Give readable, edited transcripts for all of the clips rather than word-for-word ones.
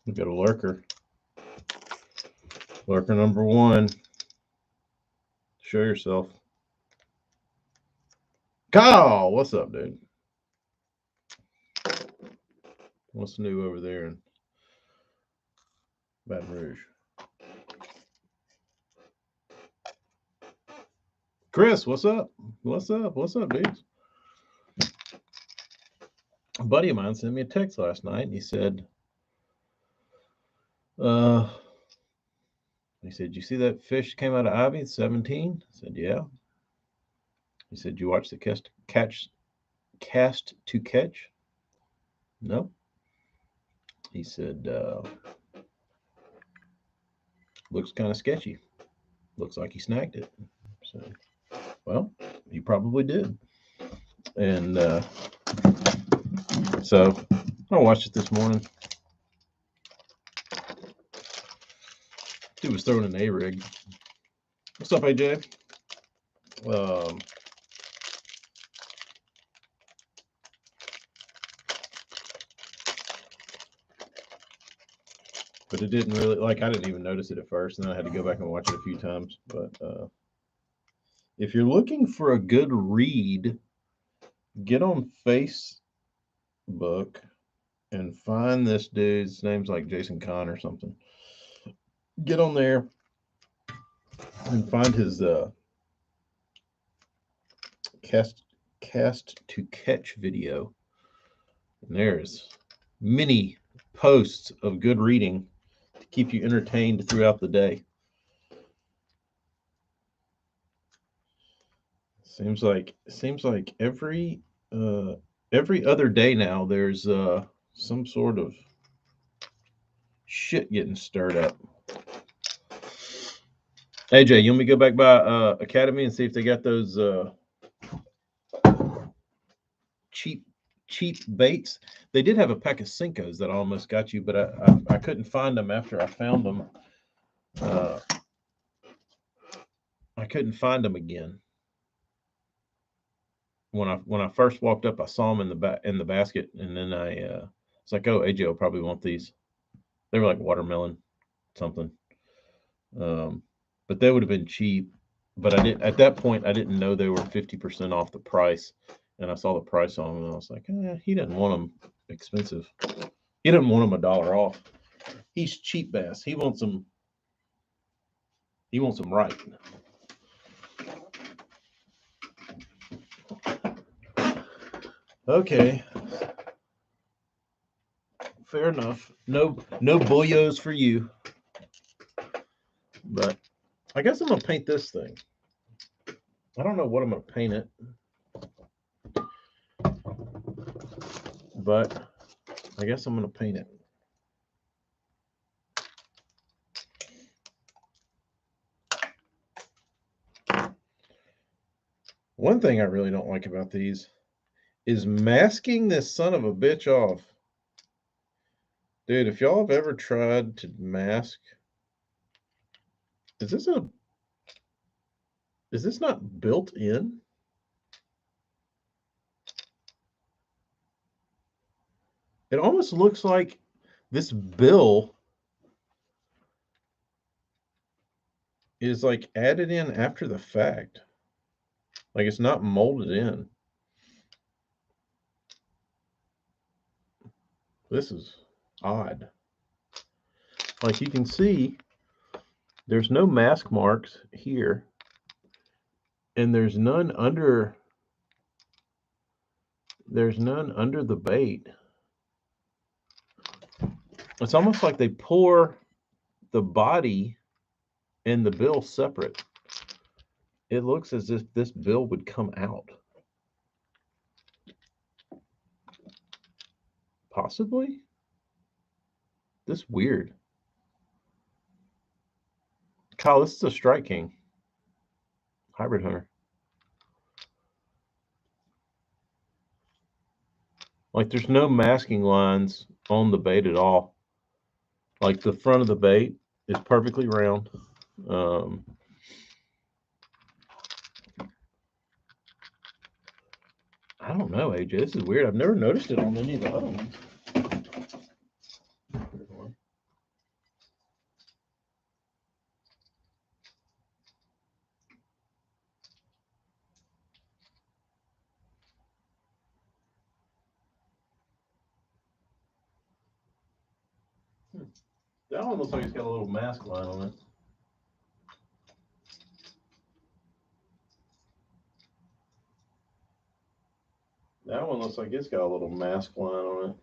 We got a lurker. Lurker number 1. Show yourself. Kyle, what's up, dude? What's new over there in Baton Rouge? Chris, what's up? What's up? What's up, dudes? A buddy of mine sent me a text last night, and he said, you see that fish came out of Ivy, 17? I said, yeah. He said, you watch the cast to catch? No. He said, looks kind of sketchy. Looks like he snagged it. So, well, he probably did. And so I watched it this morning. Dude was throwing an A-rig. What's up, AJ? But it didn't really, I didn't even notice it at first, and then I had to go back and watch it a few times. But if you're looking for a good read, get on Facebook and find this dude's name's like Jason Kahn or something. Get on there and find his cast to catch video. And there's many posts of good reading to keep you entertained throughout the day. Seems like every other day now there's some sort of shit getting stirred up. AJ, you want me to go back by Academy and see if they got those cheap baits? They did have a pack of Cincos that I almost got you, but I couldn't find them after I found them. I couldn't find them again. When I first walked up, I saw them in the basket, and then it's like, oh, AJ will probably want these. They were like watermelon something. But they would have been cheap. But at that point I didn't know they were 50% off the price, and I saw the price on them, and I was like, he doesn't want them expensive. He doesn't want them $1 off. He's cheap bass. He wants them right. Okay. Fair enough. No boyos for you. But I guess I'm gonna paint this thing. I don't know what I'm gonna paint it, but I guess I'm gonna paint it. One thing I really don't like about these is masking this son of a bitch off. Dude, if y'all have ever tried to mask, is this not built in? It almost looks like this bill is like added in after the fact. Like it's not molded in. This is odd. Like you can see, there's no mask marks here, and there's none under the bait. It's almost like they pour the body and the bill separate. It looks as if this bill would come out. Possibly. This is weird. Kyle, this is a Strike King hybrid hunter. Like there's no masking lines on the bait at all. Like the front of the bait is perfectly round. I don't know, AJ. This is weird. I've never noticed it on any of the other ones. That one looks like it's got a little mask line on it. That one looks like it's got a little mask line on it.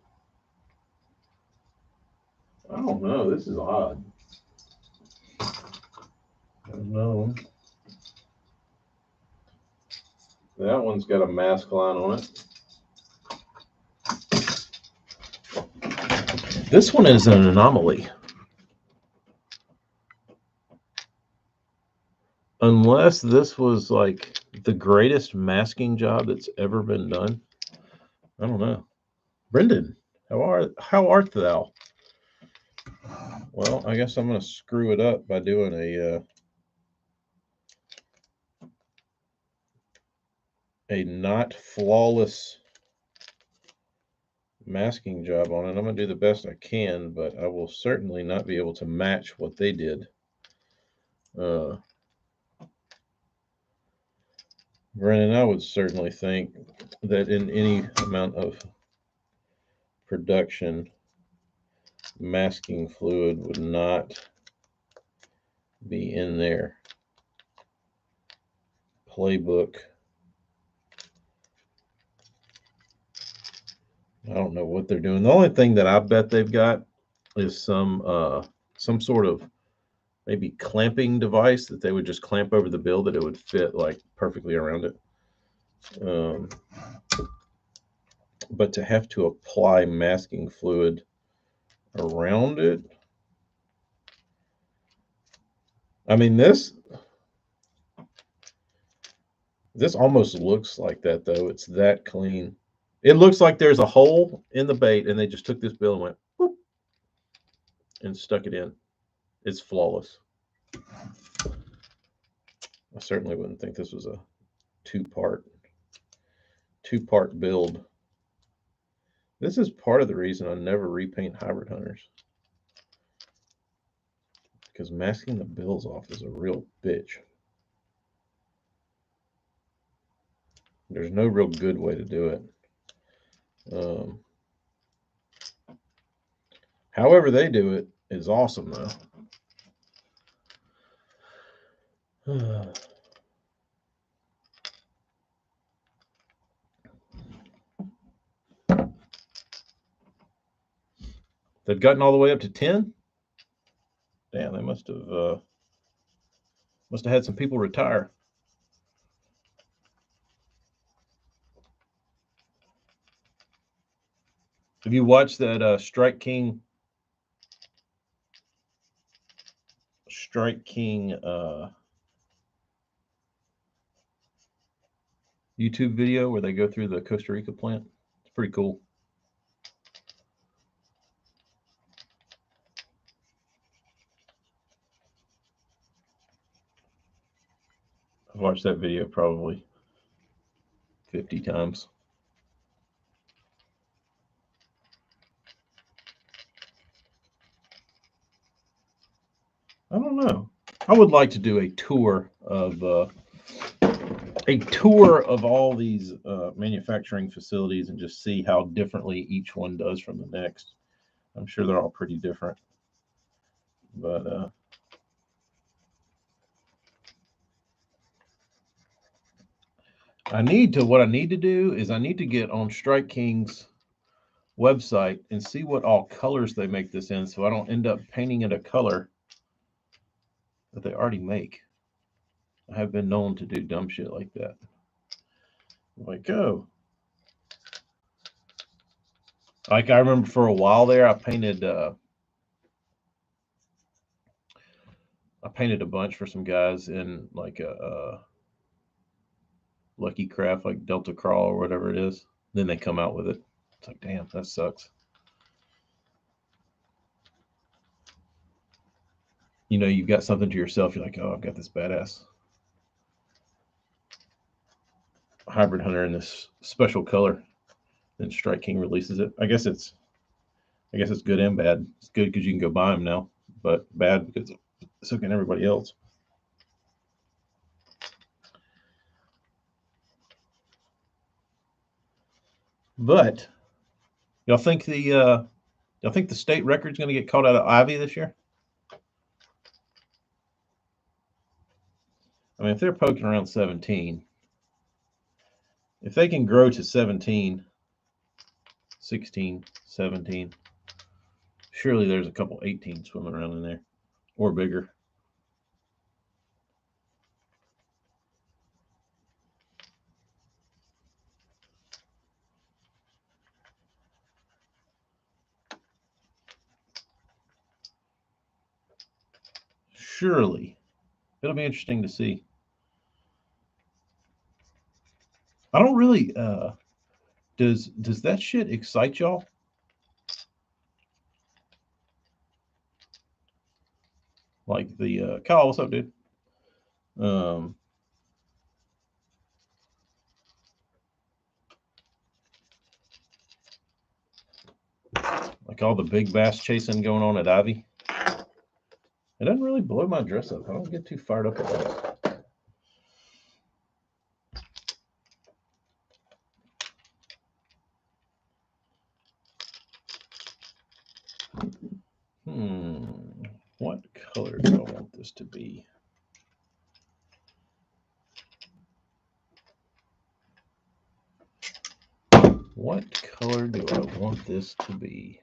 I don't know. This is odd. There's another one. That one's got a mask line on it. This one is an anomaly. Unless this was like the greatest masking job that's ever been done. I don't know. Brendan, how art thou? Well, I guess I'm going to screw it up by doing a not flawless masking job on it. I'm going to do the best I can, but I will certainly not be able to match what they did. Brennan, I would certainly think that in any amount of production, masking fluid would not be in their playbook. I don't know what they're doing. The only thing that I bet they've got is some sort of maybe clamping device that they would just clamp over the bill that it would fit like perfectly around it. But to have to apply masking fluid around it, I mean, this almost looks like that, though. It's that clean. It looks like there's a hole in the bait, and they just took this bill and went, whoop, and stuck it in. It's flawless. I certainly wouldn't think this was a two-part build. This is part of the reason I never repaint hybrid hunters, because masking the bills off is a real bitch. There's no real good way to do it. However they do it is awesome, though. They'd gotten all the way up to 10? Damn, they must have had some people retire. Have you watched that Strike King YouTube video where they go through the Costa Rica plant? It's pretty cool. I've watched that video probably 50 times. I don't know. I would like to do a tour of all these manufacturing facilities and just see how differently each one does from the next. I'm sure they're all pretty different, but what I need to do is I need to get on Strike King's website and see what all colors they make this in, so I don't end up painting it a color that they already make. I have been known to do dumb shit like that. Like, oh, like I remember for a while there, I painted a bunch for some guys in like a Lucky Craft, like Delta Crawl or whatever it is. Then they come out with it. It's like, damn, that sucks. You know, you've got something to yourself. You're like, oh, I've got this badass hybrid hunter in this special color. Then Strike King releases it. I guess it's good and bad. It's good because you can go buy them now, but bad because so can everybody else. But y'all think the I think the state record's going to get caught out of Ivy this year. I mean, if they're poking around 17, if they can grow to 17, 16, 17, surely there's a couple 18 swimming around in there or bigger. Surely. It'll be interesting to see. I don't really does that shit excite y'all? Like the Kyle, what's up, dude? Like all the big bass chasing going on at Ivy. It doesn't really blow my dress up. I don't get too fired up about it. What color do I want this to be? What color do I want this to be?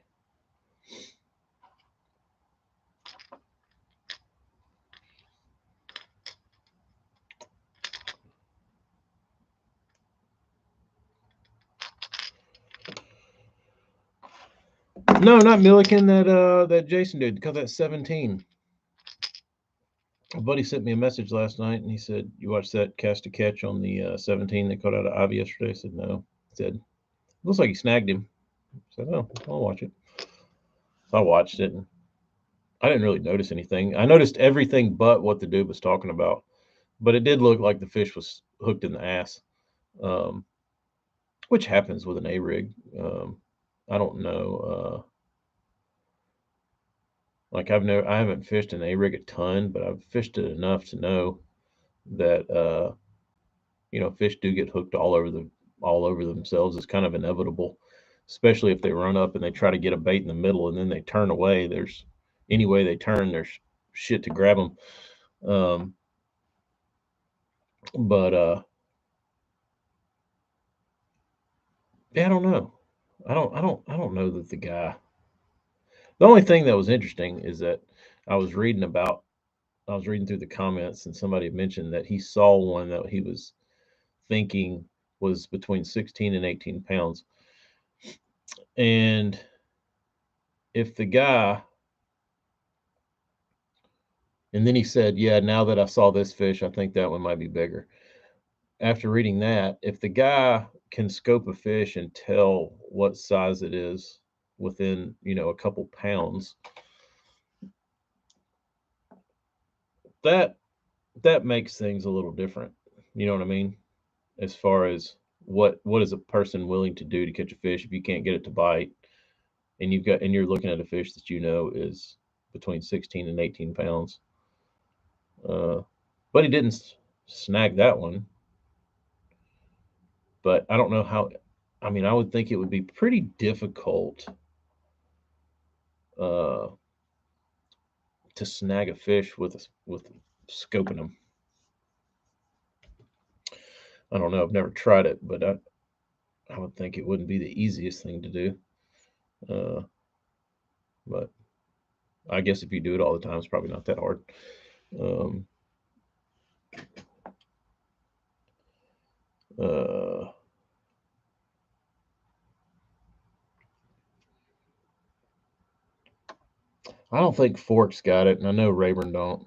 No, not Milliken. That Jason did, because that's 17. A buddy sent me a message last night, and he said, "You watched that cast to catch on the 17 that caught out of Ivy yesterday?" I said, "No." He said, "Looks like he snagged him." I said, "Oh, I'll watch it." So I watched it, and I didn't really notice anything. I noticed everything but what the dude was talking about, but it did look like the fish was hooked in the ass, which happens with an A rig. I don't know. Like I haven't fished an A rig a ton, but I've fished it enough to know that fish do get hooked all over themselves. It's kind of inevitable, especially if they run up and they try to get a bait in the middle and then they turn away. There's any way they turn, there's shit to grab them. But yeah, I don't know. I don't know that the guy. The only thing that was interesting is that I was reading through the comments, and somebody mentioned that he saw one that he was thinking was between 16 and 18 pounds. And if the guy, and then he said, "Yeah, now that I saw this fish, I think that one might be bigger." After reading that, if the guy can scope a fish and tell what size it is within, a couple pounds, that makes things a little different. You know what I mean? As far as what is a person willing to do to catch a fish if you can't get it to bite, and you're looking at a fish that is between 16 and 18 pounds. But he didn't snag that one. But I don't know how. I mean, I would think it would be pretty difficult uh, to snag a fish with scoping them. I don't know. I've never tried it, but I would think it wouldn't be the easiest thing to do. But I guess if you do it all the time, it's probably not that hard. I don't think Forks got it, and I know Rayburn don't.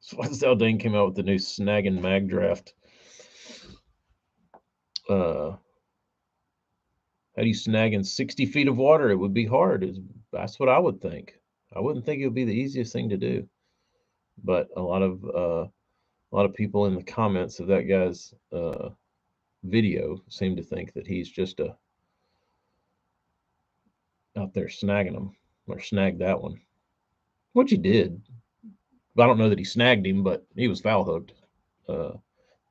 Zaldane came out with the new snag and mag draft. How do you snag in 60 feet of water? It would be hard. That's what I would think. I wouldn't think it would be the easiest thing to do. But a lot of people in the comments of that guy's video seem to think that he's just out there snagging them, or snagged that one, which he did. I don't know that he snagged him, but he was foul hooked. But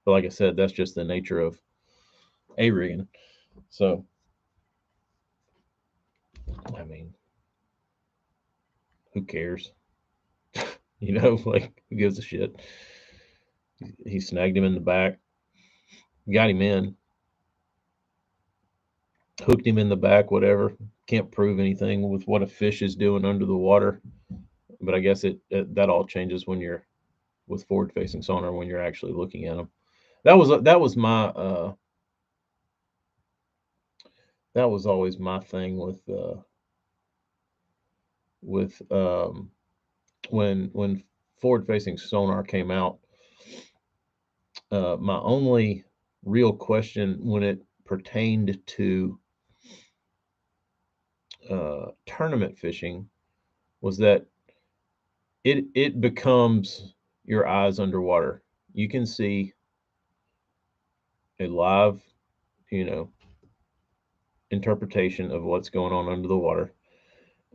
like I said, that's just the nature of A-rigging. So, I mean, who cares? Like, who gives a shit? He snagged him in the back, got him in, hooked him in the back, whatever. Can't prove anything with what a fish is doing under the water. But I guess that all changes when you're with forward facing sonar, when you're actually looking at them. That was always my thing with when forward facing sonar came out. My only real question when it pertained to tournament fishing was that it becomes your eyes underwater. You can see a live, you know, interpretation of what's going on under the water,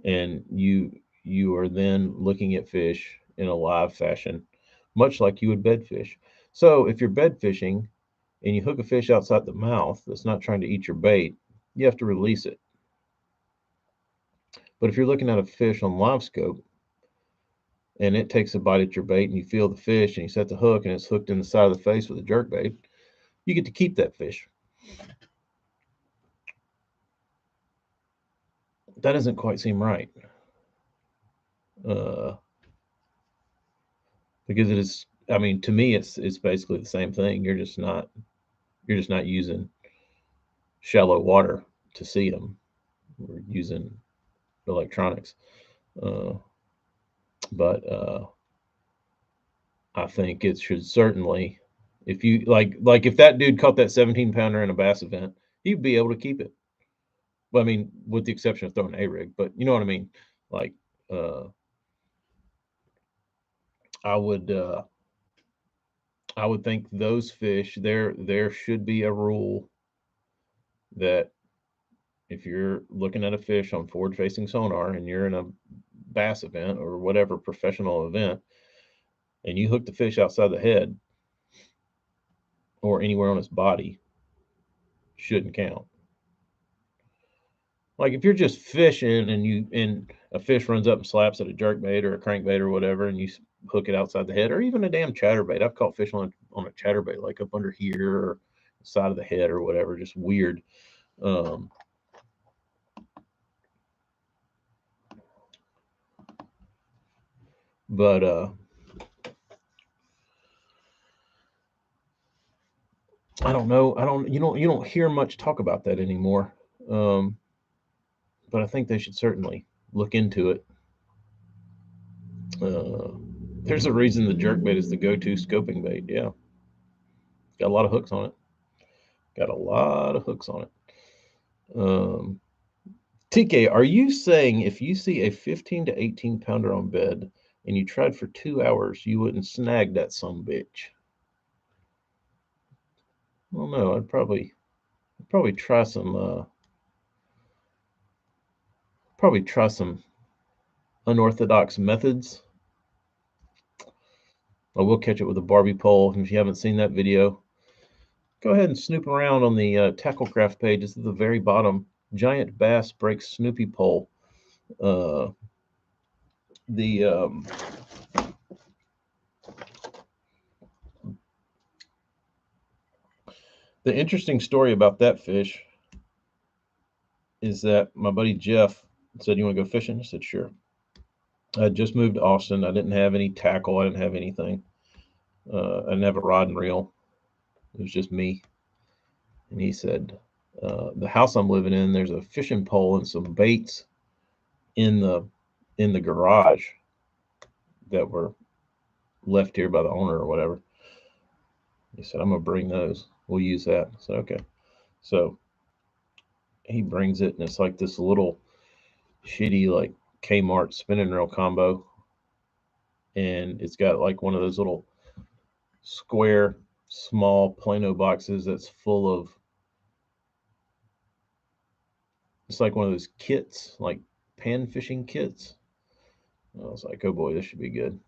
and you are then looking at fish in a live fashion, much like you would bed fish. So if you're bed fishing and you hook a fish outside the mouth that's not trying to eat your bait, you have to release it. But if you're looking at a fish on live scope and it takes a bite at your bait and you feel the fish and you set the hook and it's hooked in the side of the face with a jerk bait, you get to keep that fish. That doesn't quite seem right. Uh, because it is, I mean, to me it's basically the same thing. You're just not using shallow water to see them. We're using electronics. Uh, but I think it should certainly, if you like if that dude caught that 17 pounder in a bass event, he'd be able to keep it. Well, I mean, with the exception of throwing a rig, but you know what I mean. Like, uh, I would uh, I would think those fish there should be a rule that if you're looking at a fish on forward facing sonar and you're in a bass event or whatever professional event and you hook the fish outside the head or anywhere on its body, shouldn't count. Like if you're just fishing and a fish runs up and slaps at a jerk bait or a crankbait or whatever, and you hook it outside the head, or even a damn chatterbait. I've caught fish on a chatterbait, like up under here or side of the head or whatever, just weird. Um, but I don't know. I don't. You don't hear much talk about that anymore. Um, but I think they should certainly look into it. Uh, there's a reason the jerkbait is the go-to scoping bait. Yeah, got a lot of hooks on it. Got a lot of hooks on it. Um, TK, are you saying if you see a 15 to 18 pounder on bed and you tried for 2 hours, you wouldn't snag that some bitch? Well, no, I'd probably try some unorthodox methods. I will catch it with a Barbie pole. And if you haven't seen that video, go ahead and snoop around on the Tacklecraft page. It's at the very bottom. Giant bass breaks Snoopy pole. Uh, the the interesting story about that fish is that my buddy Jeff said, "You want to go fishing?" I said, "Sure." I just moved to Austin. I didn't have any tackle. I didn't have anything. I didn't have a rod and reel. It was just me. And he said, "The house I'm living in, there's a fishing pole and some baits in the garage that were left here by the owner or whatever." He said, "I'm gonna bring those. We'll use that." I said, "Okay." So he brings it, and it's like this little shitty like Kmart spinning reel combo, and it's got like one of those little square, small Plano boxes that's full of. It's like one of those kits, like pan fishing kits. I was like, "Oh boy, this should be good."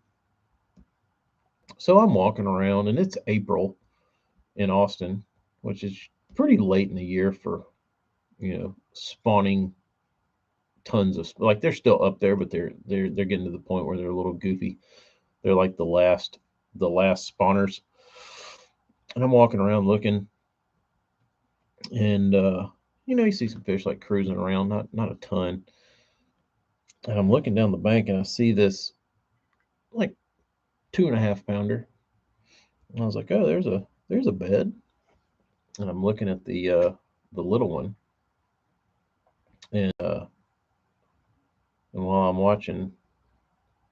So I'm walking around, and it's April in Austin, which is pretty late in the year for, spawning tons of, like, they're still up there, but they're getting to the point where they're a little goofy. They're like the last spawners. And I'm walking around looking, and you see some fish like cruising around, not a ton. And I'm looking down the bank, and I see this like 2.5 pounder. And I was like, oh, there's a bed. And I'm looking at the little one, and while I'm watching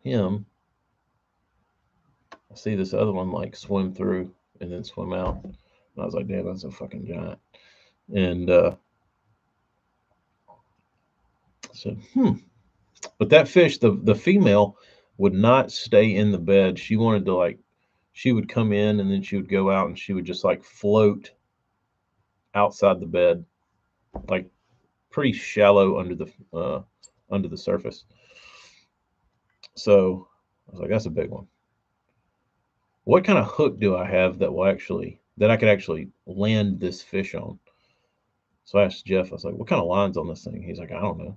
him, I see this other one like swim through and then swim out. And I was like, damn, that's a fucking giant. And I said, But that fish, the female, would not stay in the bed. She wanted to, like, she would come in and then she would go out and she would just like float outside the bed, like pretty shallow under the surface. So I was like, that's a big one. What kind of hook do I have that I could actually land this fish on? So I asked Jeff, I was like, what kind of line's on this thing? He's like, I don't know.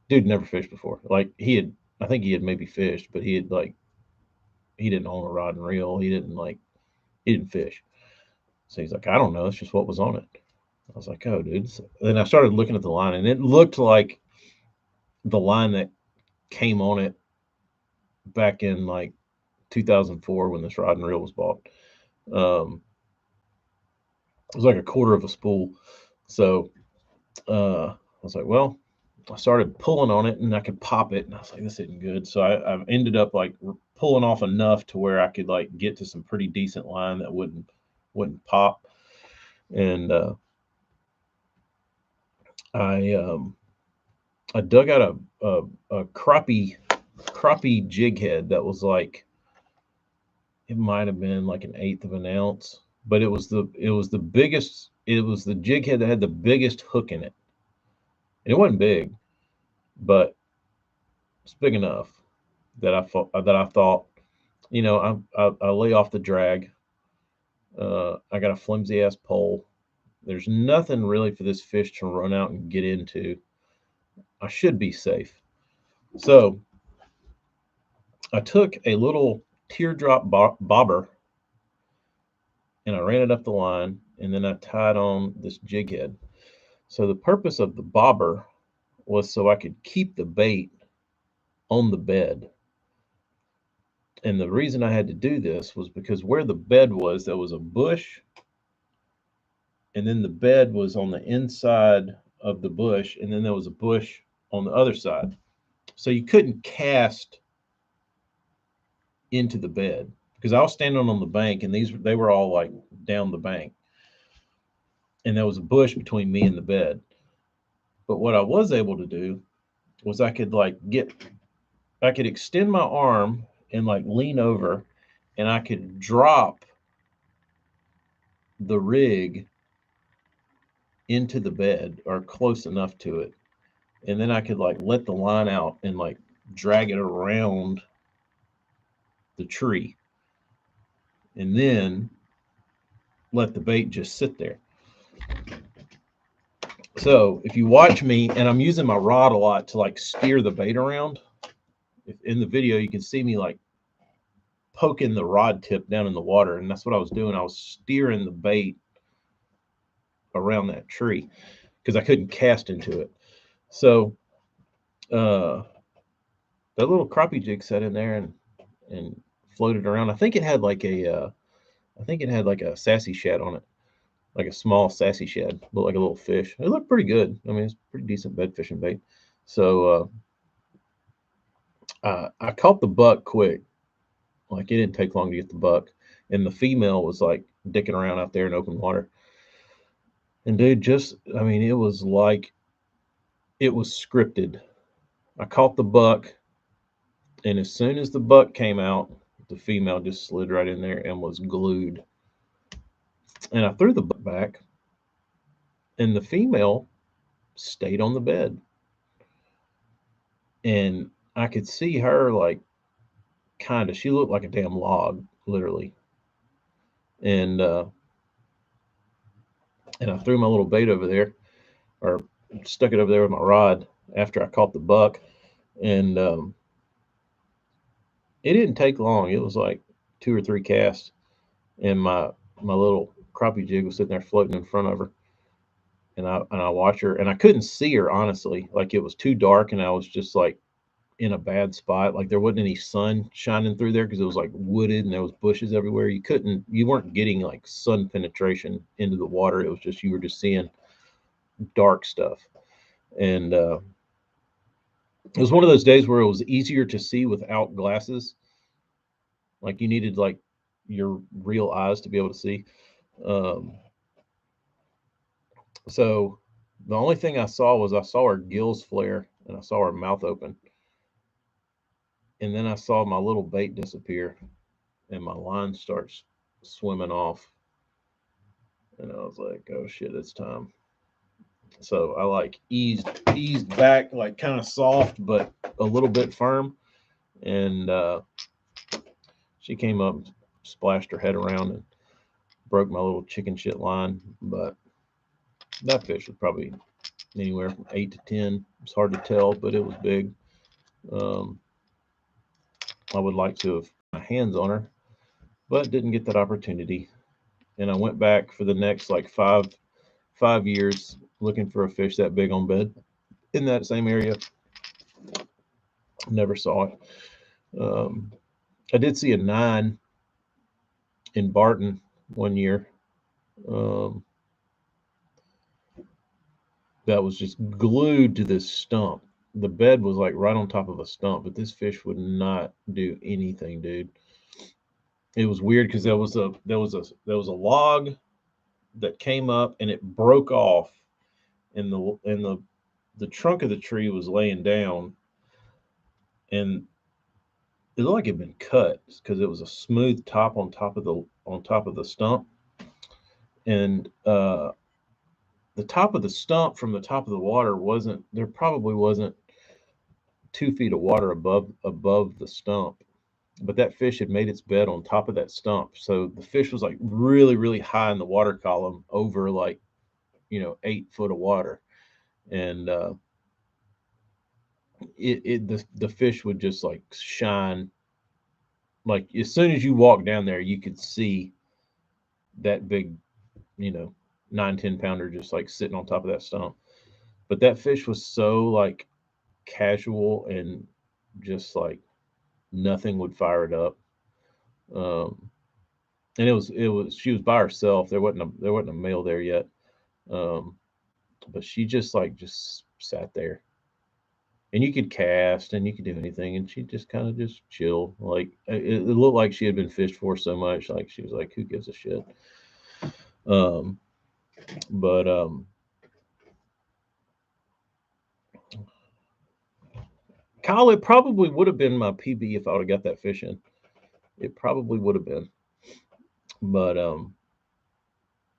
Dude never fished before. Like, I think he had maybe fished, but he didn't own a rod and reel. He didn't fish. So he's like, I don't know. It's just what was on it. I was like, oh, dude. So then I started looking at the line, and it looked like the line that came on it back in like 2004 when this rod and reel was bought. It was like a quarter of a spool. So I was like, well, I started pulling on it and I could pop it. And I was like, this isn't good. So I ended up like pulling off enough to where I could like get to some pretty decent line that wouldn't pop. And I dug out a crappie jig head that was like, it might have been like 1/8 of an ounce, but it was the biggest. It was the jig head that had the biggest hook in it. And it wasn't big, but it's big enough that I thought, I lay off the drag. I got a flimsy ass pole. There's nothing really for this fish to run out and get into. I should be safe. So I took a little teardrop bobber and I ran it up the line, and then I tied on this jig head. So the purpose of the bobber was so I could keep the bait on the bed. And the reason I had to do this was because where the bed was, there was a bush, and then the bed was on the inside of the bush, and then there was a bush on the other side. So you couldn't cast into the bed because I was standing on the bank, and they were all like down the bank, and there was a bush between me and the bed. But what I was able to do was I could extend my arm and like lean over, and I could drop the rig into the bed or close enough to it, and then I could like let the line out and like drag it around the tree, and then let the bait just sit there. So if you watch me, and I'm using my rod a lot to like steer the bait around, if in the video you can see me like poking the rod tip down in the water, and that's what I was doing. I was steering the bait around that tree because I couldn't cast into it. So that little crappie jig sat in there and floated around. I think it had like a sassy shad on it, like a small sassy shad, looked like a little fish. It looked pretty good. I mean, it's pretty decent bed fishing bait. So I caught the buck quick. Like, it didn't take long to get the buck, and the female was like dicking around out there in open water. And dude, I mean, it was like it was scripted. I caught the buck, and as soon as the buck came out, the female just slid right in there and was glued. And I threw the buck back, and the female stayed on the bed. And I could see her like she looked like a damn log, literally. And and I threw my little bait over there, or stuck it over there with my rod after I caught the buck, and it didn't take long. It was like 2 or 3 casts, and my little crappie jig was sitting there floating in front of her, and I watched her, and I couldn't see her honestly, like it was too dark, and I was just like in a bad spot. Like there wasn't any sun shining through there because it was like wooded and there was bushes everywhere. You weren't getting like sun penetration into the water. It was just you were just seeing dark stuff, and it was one of those days where it was easier to see without glasses. Like you needed like your real eyes to be able to see. Um, so the only thing I saw her gills flare and I saw her mouth open, and then I saw my little bait disappear and my line starts swimming off, and I was like, "Oh shit, it's time." So I like eased back, like kind of soft but a little bit firm, and she came up, splashed her head around, and broke my little chicken shit line. But that fish was probably anywhere from 8 to 10. It's hard to tell, but it was big. Um, I would like to have my hands on her, but didn't get that opportunity. And I went back for the next like five years looking for a fish that big on bed in that same area. Never saw it. Um, I did see a 9 in Barton one year. Um, that was just glued to this stump. The bed was like right on top of a stump, but this fish would not do anything, dude. It was weird because there was a log that came up and it broke off, and the trunk of the tree was laying down, and it looked like it had been cut because it was a smooth top on top of the stump, and the top of the stump from the top of the water wasn't there. Probably wasn't 2 feet of water above the stump, but that fish had made its bed on top of that stump, so the fish was like really really high in the water column over like 8 foot of water, and the fish would just like shine. Like as soon as you walk down there, you could see that big, you know, 9-10 pounder just like sitting on top of that stump. But that fish was so like casual and just like nothing would fire it up. Um, and it was she was by herself. There wasn't a male there yet. Um, but she just sat there, and you could cast and you could do anything, and she just kind of just chill. Like it looked like she had been fished for so much. Like she was like, who gives a shit? Um, but Kyle, it probably would have been my PB if I would have got that fish in. It probably would have been, but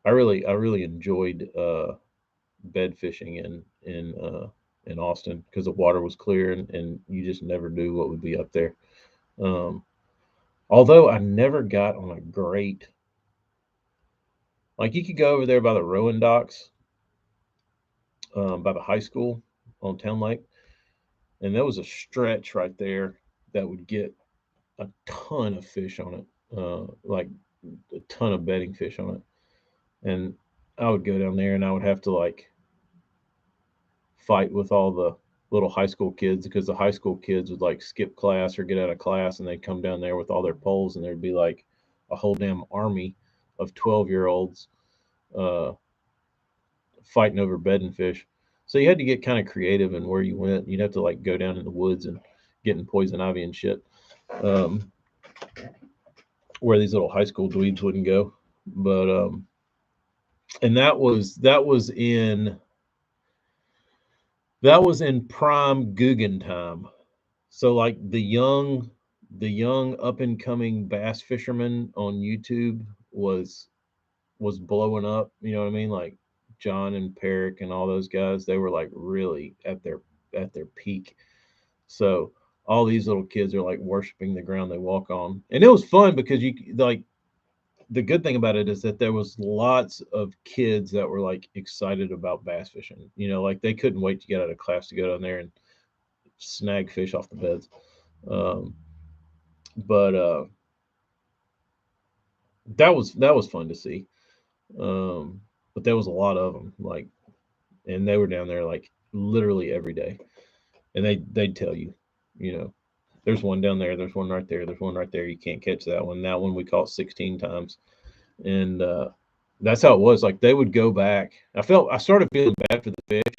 I really enjoyed bed fishing in Austin because the water was clear, and you just never knew what would be up there. Um, although I never got on a great, like you could go over there by the rowing docks, by the high school on Town Lake, and there was a stretch right there that would get a ton of fish on it, like a ton of bedding fish on it, and I would go down there and I would have to like fight with all the little high school kids because the high school kids would like skip class or get out of class and they'd come down there with all their poles, and there'd be like a whole damn army of 12-year-olds uh, fighting over bedding fish. So you had to get kind of creative in where you went. You'd have to like go down in the woods and get in poison ivy and shit, um, where these little high school dweebs wouldn't go. But and that was in prime Guggen time. So like the young up and coming bass fisherman on YouTube was was blowing up. You know what I mean? Like John and Perrick and all those guys, they were like really at their peak. So all these little kids are like worshiping the ground they walk on, and it was fun because you like the good thing about it is that there was lots of kids that were like excited about bass fishing. Like they couldn't wait to get out of class to go down there and snag fish off the beds. Um, but that was fun to see. Um, but there was a lot of them, like, and they were down there like literally every day, and they'd tell you, you know, there's one down there, there's one right there, there's one right there. You can't catch that one. That one we caught 16 times, and that's how it was. Like they would go back. I started feeling bad for the fish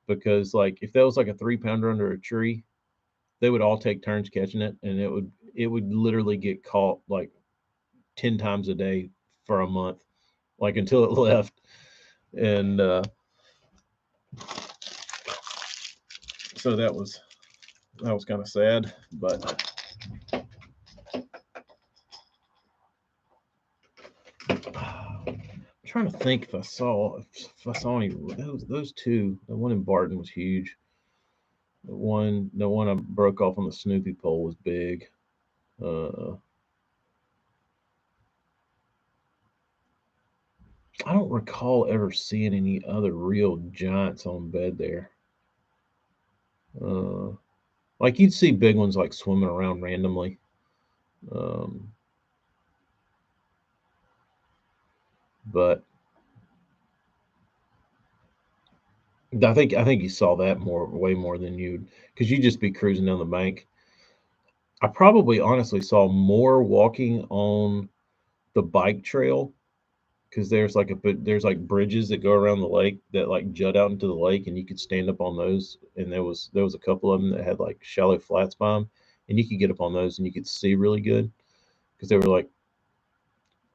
because like if that was like a 3 pounder under a tree, they would all take turns catching it, and it would literally get caught like 10 times a day for a month, like until it left. And so that was kind of sad, but I'm trying to think if I saw any those two. The one in Barton was huge. The one I broke off on the Snoopy pole was big. Uh, I don't recall ever seeing any other real giants on bed there. Uh, like you'd see big ones like swimming around randomly. Um, but I think you saw that way more than you'd, because you'd just be cruising down the bank. I probably honestly saw more walking on the bike trail because there's like bridges that go around the lake that like jut out into the lake, and you could stand up on those. And there was a couple of them that had like shallow flats by them, and you could get up on those and you could see really good because they were like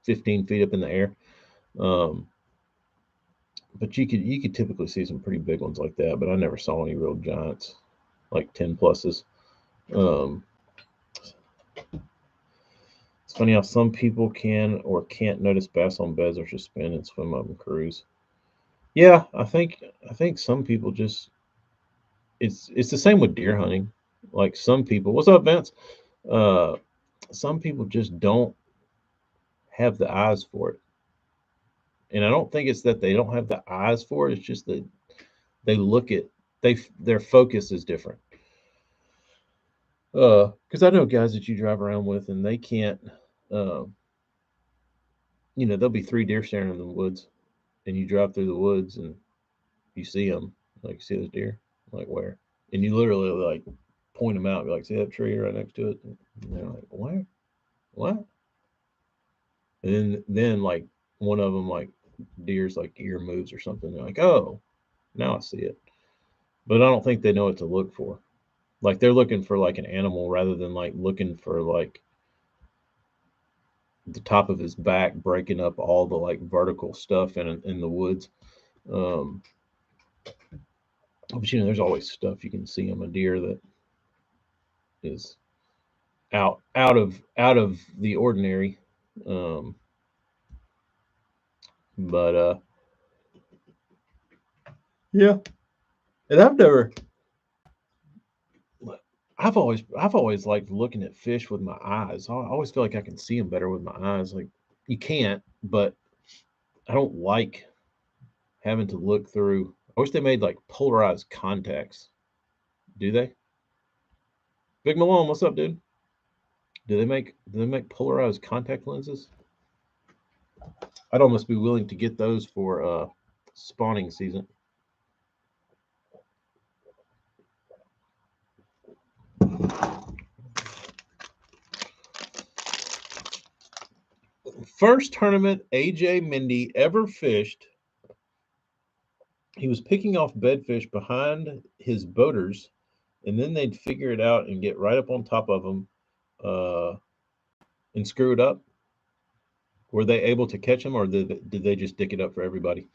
15 feet up in the air. Um, but you could typically see some pretty big ones like that. But I never saw any real giants like 10 pluses. Um, it's funny how some people can or can't notice bass on beds or just spin and swim up and cruise. Yeah, I think some people just it's the same with deer hunting. Like some people, what's up, Vince? Uh, some people just don't have the eyes for it, and I don't think it's that they don't have the eyes for it. It's just that they look at their focus is different. Because I know guys that you drive around with, and they can't. Uh, there'll be 3 deer staring in the woods, and you drive through the woods and you see them, like you see those deer, like where, and you literally like point them out, be like, see that tree right next to it, and they're like, where, what? And then like one of them like deer's like ear moves or something. They're like, oh, now I see it, but I don't think they know what to look for. Like they're looking for like an animal rather than like looking for like the top of his back breaking up all the like vertical stuff in the woods. Um, but there's always stuff you can see on a deer that is out of the ordinary. Um, but yeah, and I've always liked looking at fish with my eyes. I always feel like I can see them better with my eyes. Like you can't, but I don't like having to look through. I wish they made like polarized contacts. Do they? Big Malone, what's up, dude? Do they make polarized contact lenses? I'd almost be willing to get those for spawning season. First tournament AJ Mindy ever fished, he was picking off bedfish behind his boaters, and then they'd figure it out and get right up on top of them uh, and screw it up. Were they able to catch them, or did they just dick it up for everybody?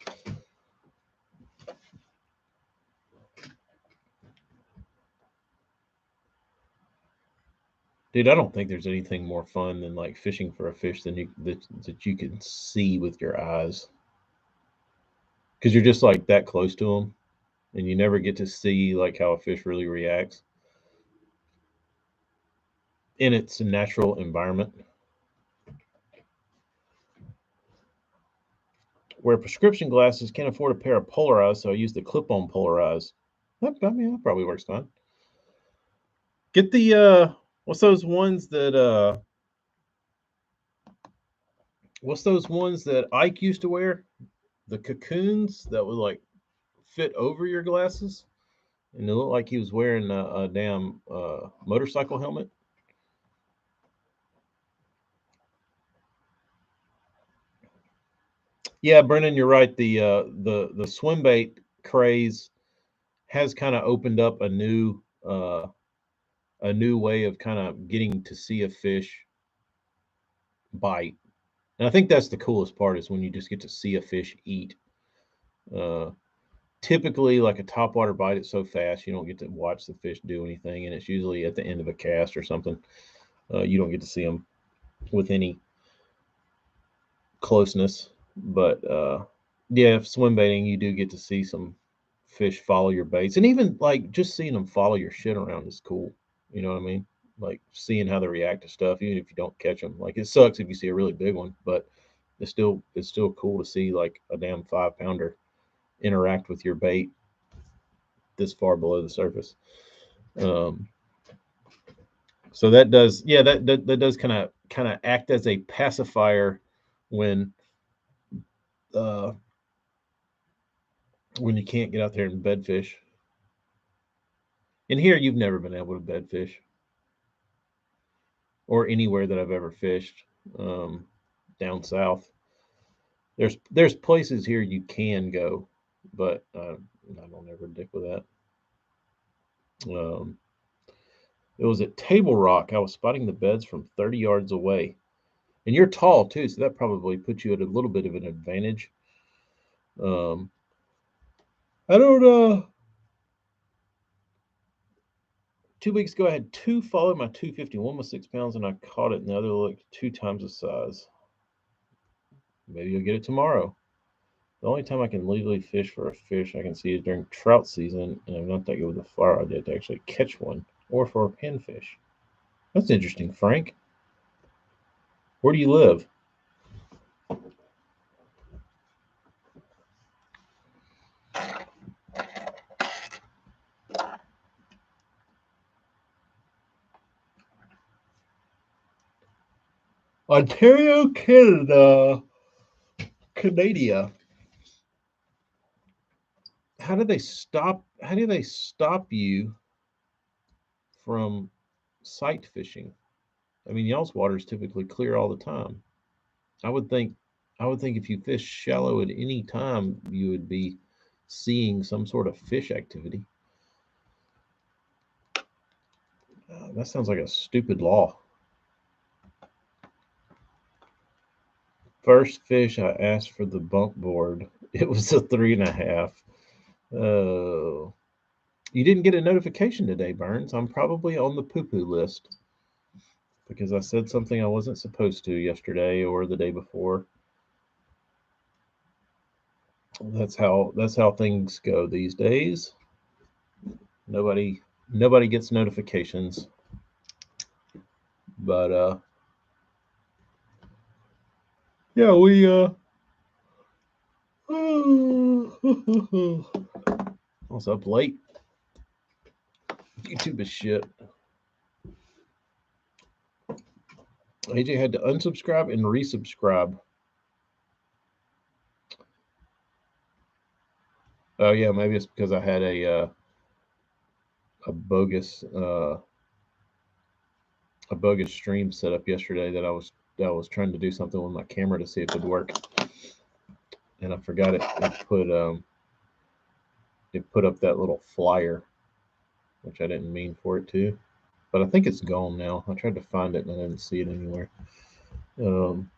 Dude, I don't think there's anything more fun than like fishing for a fish that you can see with your eyes, because you're just like that close to them, and you never get to see like how a fish really reacts in its natural environment. Wear prescription glasses, can't afford a pair of polarized, so I use the clip-on polarized. That probably works fine. Get the what's those ones that Ike used to wear? The cocoons that would like fit over your glasses, and it looked like he was wearing a damn motorcycle helmet. Yeah, Brennan, you're right. The swim bait craze has kind of opened up a new way of kind of getting to see a fish bite. And I think that's the coolest part is when you just get to see a fish eat. Uh, Typically, like a topwater bite, it's so fast you don't get to watch the fish do anything, and it's usually at the end of a cast or something. You don't get to see them with any closeness. But yeah, if swim baiting, you do get to see some fish follow your baits, and even like just seeing them follow your shit around is cool. You know what I mean? Like seeing how they react to stuff, even if you don't catch them. Like it sucks if you see a really big one, but it's still cool to see like a damn 5 pounder interact with your bait this far below the surface. Um, so that does, yeah, that does kind of act as a pacifier when uh, when you can't get out there and bedfish. And here, you've never been able to bedfish, or anywhere that I've ever fished um, down south. There's places here you can go, but I don't ever dick with that. Um, it was at Table Rock. I was spotting the beds from 30 yards away, and you're tall too, so that probably puts you at a little bit of an advantage. Um, I don't know. 2 weeks ago, I had two follow my 250. One was 6 pounds, and I caught it, and the other looked 2 times the size. Maybe you'll get it tomorrow. The only time I can legally fish for a fish I can see is during trout season, and I'm not that good with a fly rod yet to actually catch one, or for a pinfish. That's interesting, Frank. Where do you live? Ontario, Canada. Canada. How do they stop you from sight fishing? I mean, y'all's water is typically clear all the time. I would think I would think if you fish shallow at any time, you would be seeing some sort of fish activity. That sounds like a stupid law. First fish I asked for the bump board. It was a 3.5. Oh, you didn't get a notification today, Burns. I'm probably on the poo-poo list because I said something I wasn't supposed to yesterday or the day before. That's how things go these days. Nobody nobody gets notifications, but yeah, we I was up late. YouTube is shit. AJ had to unsubscribe and resubscribe. Oh yeah, maybe it's because I had a bogus a bogus stream set up yesterday that I was trying to do something with my camera to see if it'd work, and I forgot it put up that little flyer, which I didn't mean for it to, but I think it's gone now. I tried to find it and I didn't see it anywhere. Um,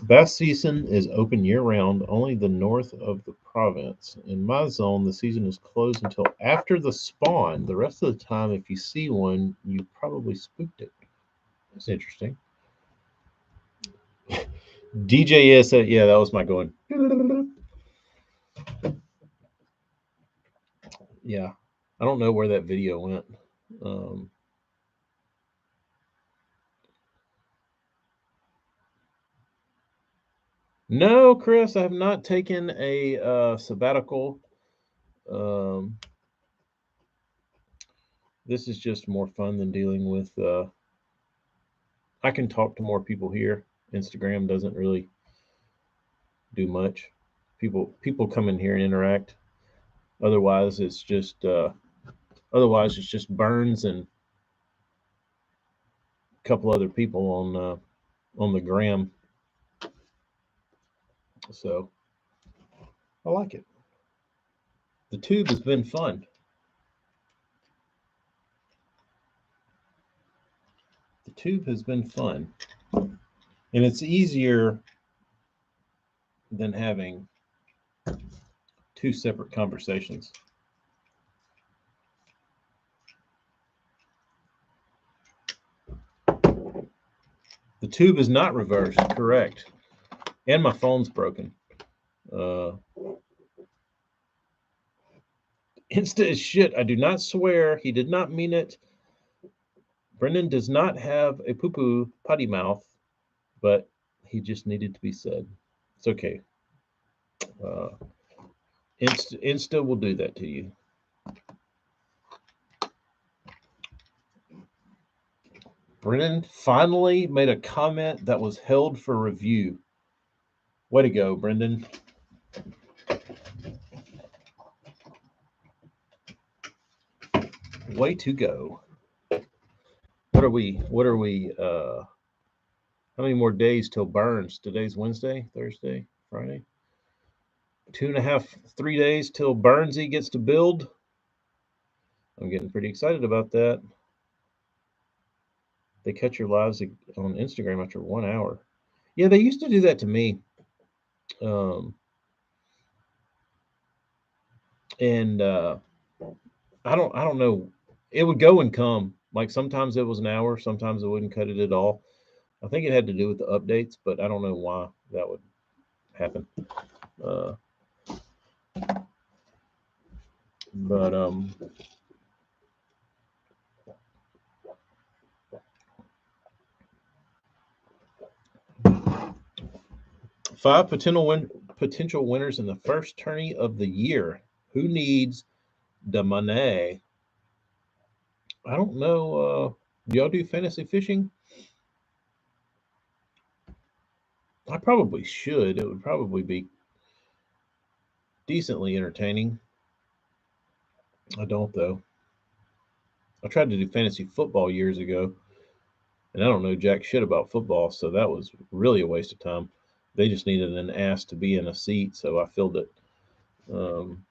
Bass season is open year round, only the north of the province. In my zone, the season is closed until after the spawn. The rest of the time, if you see one, you probably spooked it. That's interesting. DJS, yeah, that was my going. Yeah, I don't know where that video went. Um, No, Chris, I have not taken a sabbatical. Um, this is just more fun than dealing with. I can talk to more people here. Instagram doesn't really do much. People come in here and interact. Otherwise, it's just Burns and a couple other people on the gram. So I like it. The tube has been fun. The tube has been fun, and it's easier than having two separate conversations. The tube is not reversed, correct. And my phone's broken. Uh, Insta is shit. I do not swear. He did not mean it. Brendan does not have a poo poo potty mouth, but he just needed to be said. It's okay. Uh, Insta will do that to you. Brendan finally made a comment that was held for review. Way to go, Brendan. Way to go. What are we? How many more days till Burns? Today's Wednesday, Thursday, Friday. 2.5, 3 days till Burnsy gets to build. I'm getting pretty excited about that. They cut your lives on Instagram after 1 hour. Yeah, they used to do that to me. Um, and I don't know. It would go and come. Like sometimes it was an hour, sometimes it wouldn't cut it at all. I think it had to do with the updates, but I don't know why that would happen. Uh, but 5 potential winners in the first tourney of the year. Who needs the money? I don't know. Do y'all do fantasy fishing? I probably should. It would probably be decently entertaining. I don't though. I tried to do fantasy football years ago, and I don't know jack shit about football, so that was really a waste of time. They just needed an ass to be in a seat, so I filled it. Um,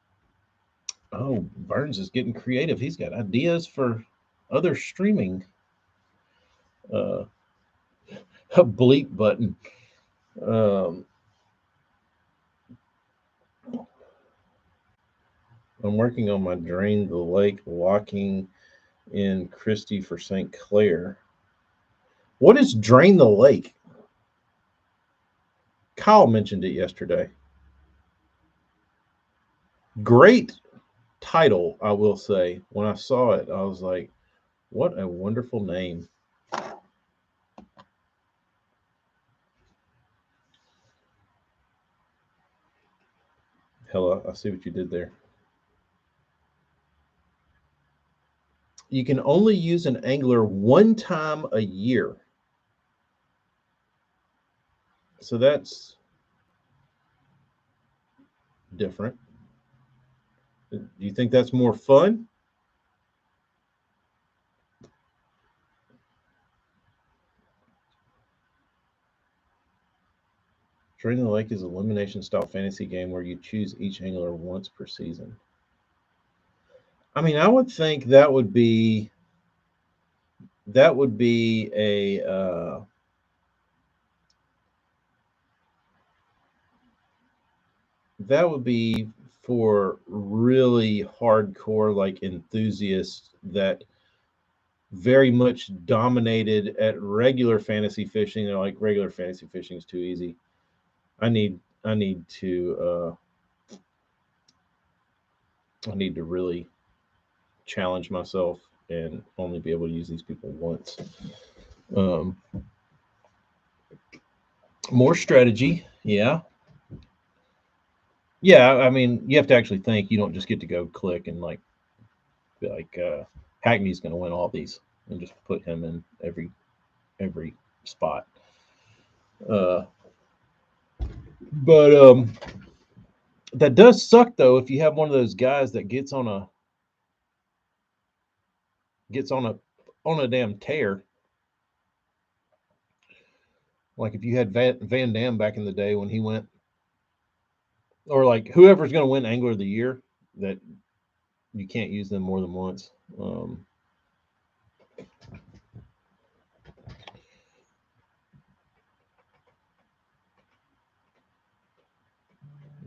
oh, Burns is getting creative. He's got ideas for other streaming. Uh, a bleep button. Um, I'm working on my drain the lake locking in Christie for St. Clair. What is drain the lake? Kyle mentioned it yesterday. Great title, I will say. When I saw it, I was like, what a wonderful name. Hella, I see what you did there. You can only use an angler one time a year. So that's different. Do you think that's more fun? Drain the Lake is an elimination style fantasy game where you choose each angler once per season. I mean, I would think that would be a that would be for really hardcore like enthusiasts that very much dominated at regular fantasy fishing. They're like regular fantasy fishing is too easy. I need to really challenge myself and only be able to use these people once. Um, More strategy Yeah. Yeah, I mean, you have to actually think. You don't just get to go click and like be like Hackney's going to win all these and just put him in every spot. Uh, but that does suck though if you have one of those guys that gets on a damn tear. Like if you had Van Dam back in the day when he went, or like whoever's going to win Angler of the Year, that you can't use them more than once.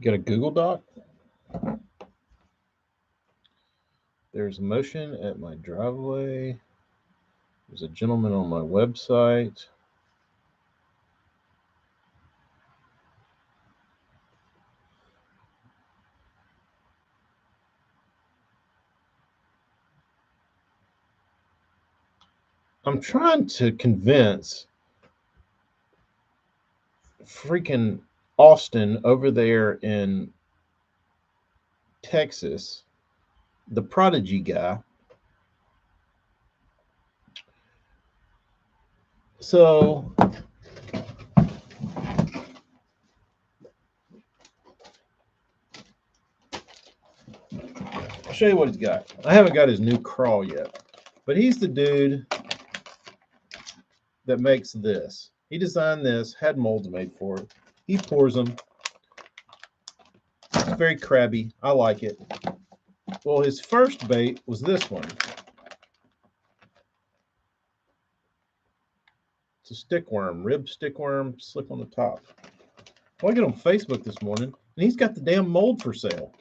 Got a Google Doc. There's motion at my driveway. There's a gentleman on my website. I'm trying to convince freaking Austin over there in Texas, the Prodigy guy. So I'll show you what he's got. I haven't got his new crawl yet, but he's the dude that makes this. He designed this, had molds made for it. He pours them. It's very crabby. I like it. Well, his first bait was this one. It's a stickworm, rib stickworm, slip on the top. Well, I get on Facebook this morning, and he's got the damn mold for sale.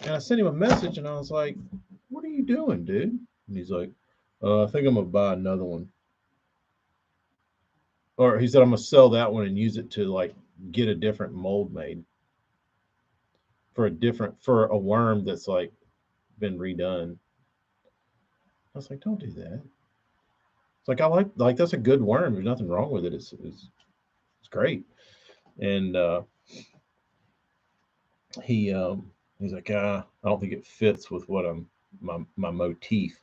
And I sent him a message, and I was like, "What are you doing, dude?" And he's like, "I think I'm gonna buy another one." Or he said, "I'm gonna sell that one and use it to like get a different mold made for a worm that's like been redone." I was like, "Don't do that." It's like I like that's a good worm. There's nothing wrong with it. It's great. And he he's like, I don't think it fits with what I'm my motif.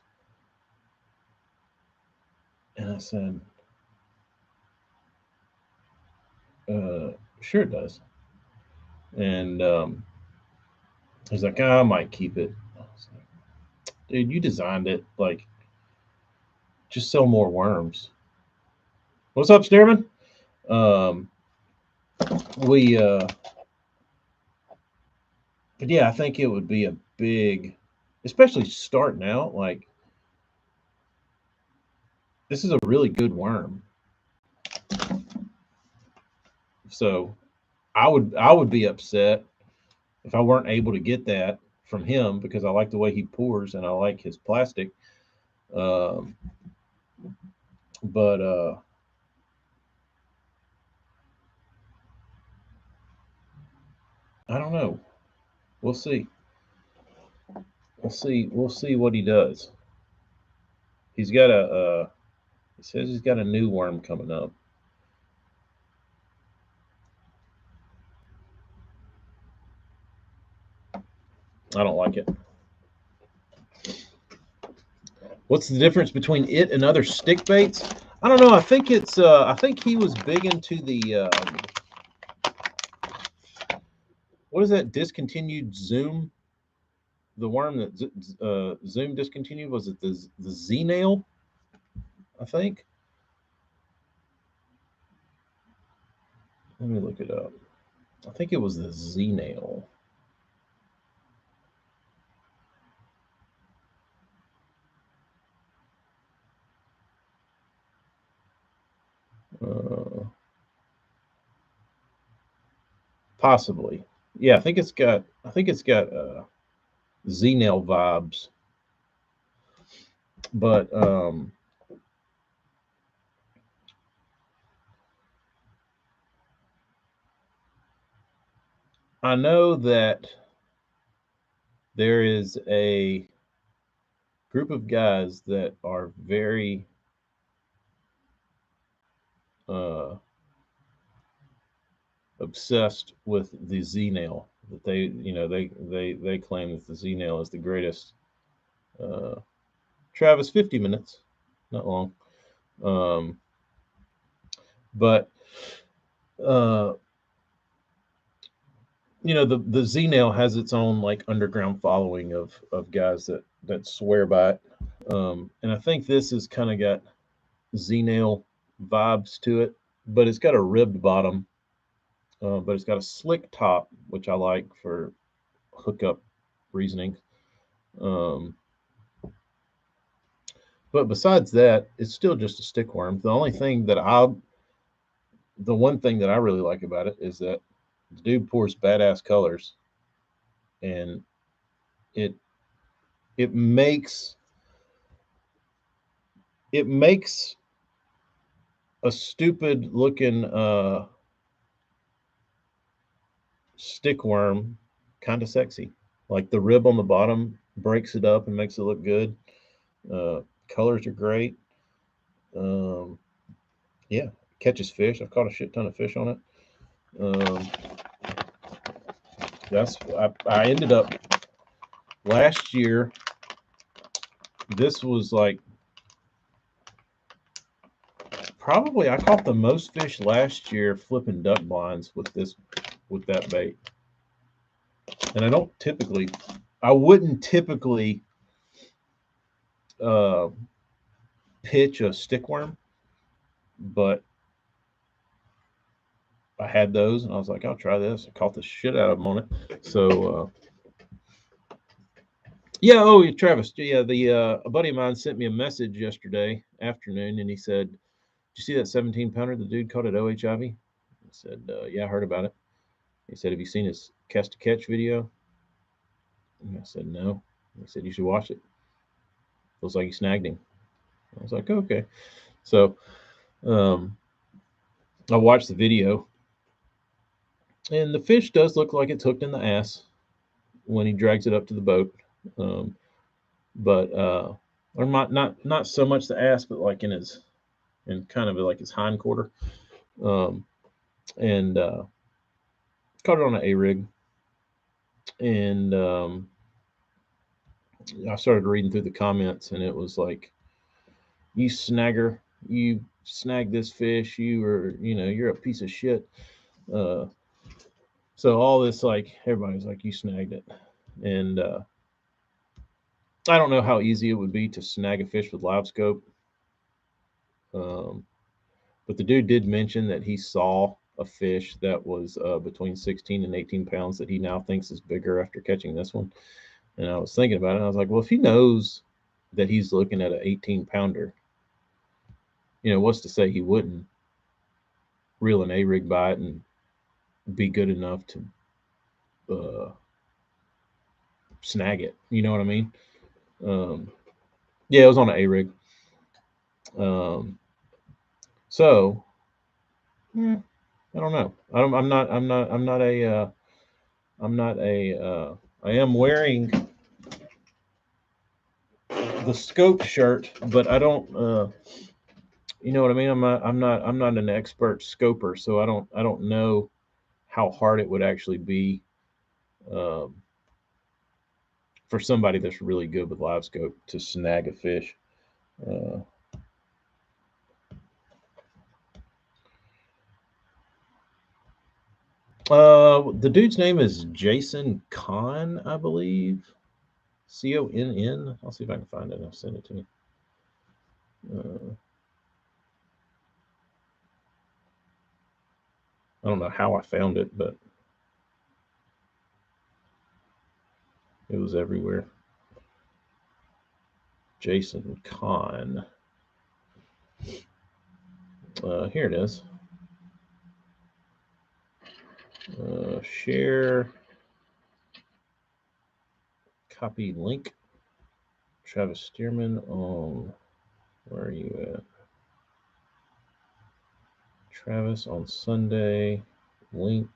And I said, sure it does. And he's like, I might keep it. I was like, dude, you designed it. Like, just sell more worms. What's up, Stearman? Um, we but yeah, I think it would be a big, especially starting out. Like, this is a really good worm. So I would be upset if I weren't able to get that from him because I like the way he pours and I like his plastic. Um, but I don't know. We'll see. We'll see. We'll see what he does. He's got a. He says he's got a new worm coming up. I don't like it. What's the difference between it and other stick baits? I don't know. I think it's. I think he was big into the. What is that discontinued Zoom? The worm that Zoom discontinued, was it the Z nail? I think. Let me look it up. I think it was the Z nail. Uh, Possibly. Yeah, I think it's got. I think it's got Z nail vibes. But I know that there is a group of guys that are very uh, obsessed with the Z nail. That they claim that the Z nail is the greatest. Uh, Travis, 50 minutes, not long. Um, but uh, the Z nail has its own like underground following of guys that swear by it. And I think this has kind of got Z nail vibes to it, but it's got a ribbed bottom, but it's got a slick top, which I like for hookup reasoning. Um, but besides that, it's still just a stick worm. The one thing that I really like about it is that the dude pours badass colors, and it it makes it makes a stupid looking stick worm kind of sexy. Like the rib on the bottom breaks it up and makes it look good. Uh, Colors are great. Um, yeah, catches fish. I've caught a shit ton of fish on it. Um, I ended up last year. This was like probably I caught the most fish last year flipping duck blinds with that bait. And I wouldn't typically uh, pitch a stick worm, but I had those and I was like, I'll try this. I caught the shit out of them on it. So yeah, oh yeah, Travis, yeah, the a buddy of mine sent me a message yesterday afternoon, and he said, "Did you see that 17 pounder the dude caught at OHIV?" I said, "Yeah, I heard about it." He said, "Have you seen his cast to catch video?" And I said, "No." He said, "You should watch it. Looks like he snagged him." I was like, "Okay." So um, I watched the video, and the fish does look like it's hooked in the ass when he drags it up to the boat. Um, but or not so much the ass, but like in kind of like his hind quarter. Um, and caught it on an A rig, and I started reading through the comments, and it was like, "You snagger, you snagged this fish. You're a piece of shit." Uh, so all this like everybody's like, "You snagged it," and I don't know how easy it would be to snag a fish with live scope. Um, but the dude did mention that he saw a fish that was between 16 and 18 pounds that he now thinks is bigger after catching this one. And I was thinking about it. And I was like, well, if he knows that he's looking at an 18 pounder, what's to say he wouldn't reel an A rig by it and be good enough to uh, snag it? You know what I mean? Um, yeah, it was on an A rig. Um, so I don't know. I'm not a. I'm not a. I am wearing the scope shirt, but I don't. You know what I mean? I'm not an expert scoper, so I don't know how hard it would actually be um, for somebody that's really good with live scope to snag a fish. Uh, the dude's name is Jason Conn, I believe. Conn. I'll see if I can find it. I'll send it to you. Uh, I don't know how I found it, but it was everywhere. Jason Conn. Here it is. Share. Copy link. Travis Stearman on. Where are you at? Travis on Sunday. Link.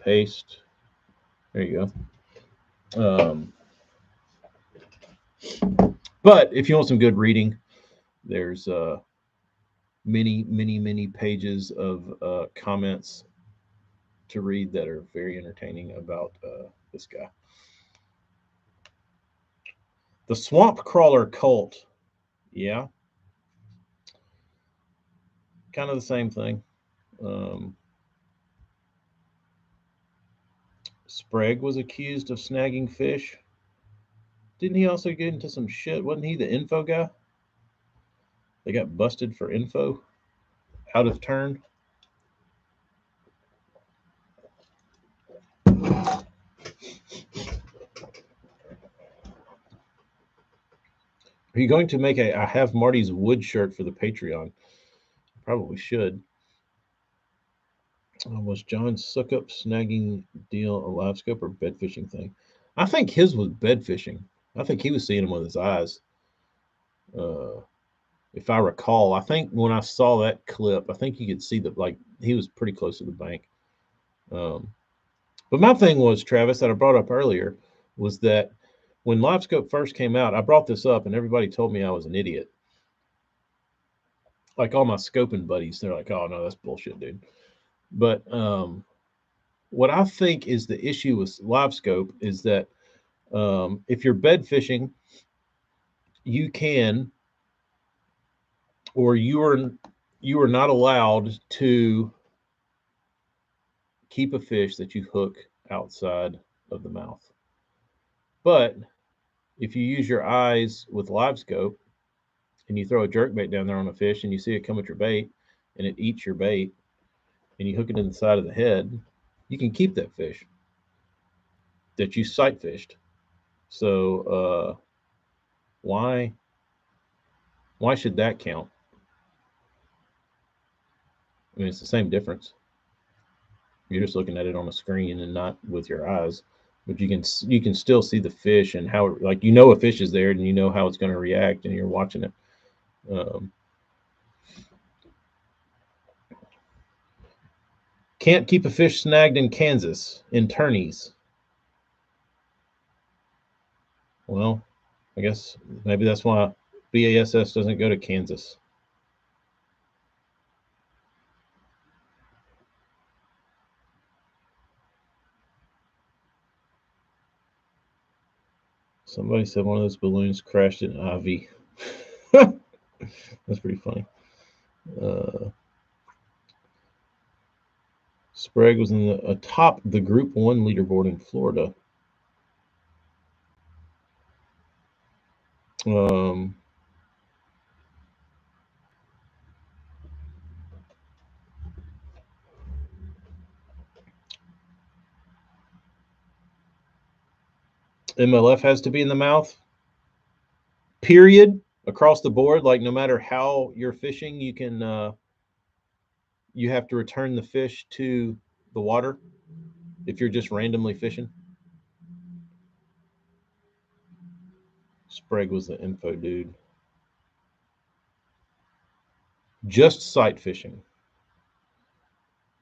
Paste. There you go. But if you want some good reading, there's many pages of comments to read that are very entertaining about this guy. The swamp crawler cult. Yeah, kind of the same thing. Um, Sprague was accused of snagging fish. Didn't he also get into some shit? Wasn't he the info guy? They got busted for info out of turn. Are you going to make a I have Marty's wood shirt for the Patreon? Probably should. Was John Suckup snagging deal a live scope or bed fishing thing? I think his was bed fishing. I think he was seeing him with his eyes. Uh, if I recall, I think when I saw that clip, I think you could see that like he was pretty close to the bank. Um, but my thing was, Travis, that I brought up earlier, was that when LiveScope first came out, I brought this up and everybody told me I was an idiot. Like all my scoping buddies, they're like, "Oh no, that's bullshit, dude." But what I think is the issue with LiveScope is that if you're bed fishing, you can, or you are not allowed to keep a fish that you hook outside of the mouth. But if you use your eyes with live scope and you throw a jerk bait down there on a fish and you see it come at your bait and it eats your bait and you hook it in the side of the head, you can keep that fish that you sight fished. So why should that count? I mean, it's the same difference. You're just looking at it on a screen and not with your eyes, but you can still see the fish and how like you know a fish is there and you know how it's going to react and you're watching it. Um, can't keep a fish snagged in Kansas in tourneys. Well, I guess maybe that's why BASS doesn't go to Kansas. Somebody said one of those balloons crashed in Ivy. That's pretty funny. Uh, Sprague was in atop the Group 1 leaderboard in Florida. Um, MLF has to be in the mouth. Period. Across the board, like no matter how you're fishing, you have to return the fish to the water if you're just randomly fishing. Sprague was the info dude. Just sight fishing.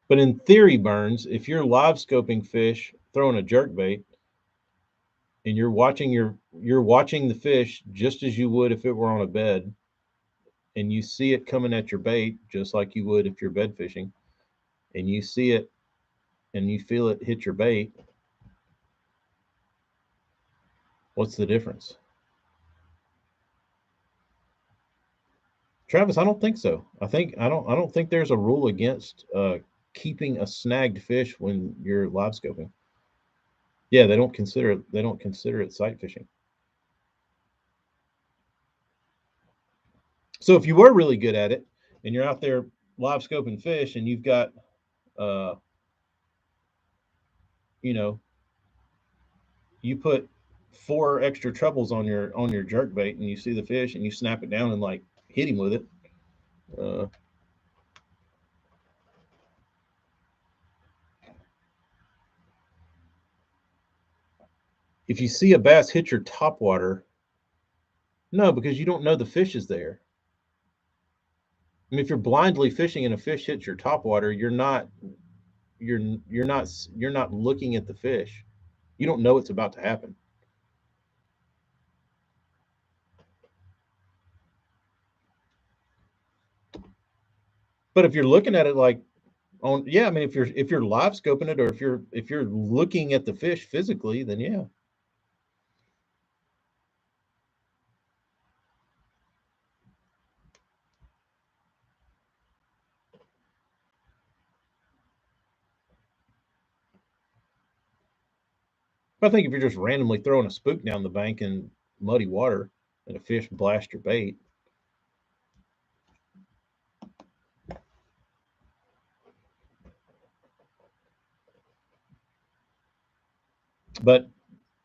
But in theory, Burns, if you're live scoping fish, throwing a jerk bait, and you're watching the fish just as you would if it were on a bed, and you see it coming at your bait just like you would if you're bed fishing, and you see it and you feel it hit your bait, what's the difference? Travis, I don't think so. I don't think there's a rule against keeping a snagged fish when you're live scoping. Yeah, they don't consider it sight fishing. So if you were really good at it and you're out there live scoping fish and you've got uh you know, you put four extra trebles on your jerk bait and you see the fish and you snap it down and like hit him with it. Uh, if you see a bass hit your top water, no, because you don't know the fish is there. I mean, if you're blindly fishing and a fish hits your top water, you're you're not looking at the fish. You don't know it's about to happen. But if you're looking at it like Yeah, I mean, if you're live scoping it, or if you're looking at the fish physically, then yeah. But I think if you're just randomly throwing a spook down the bank in muddy water and a fish blast your bait. But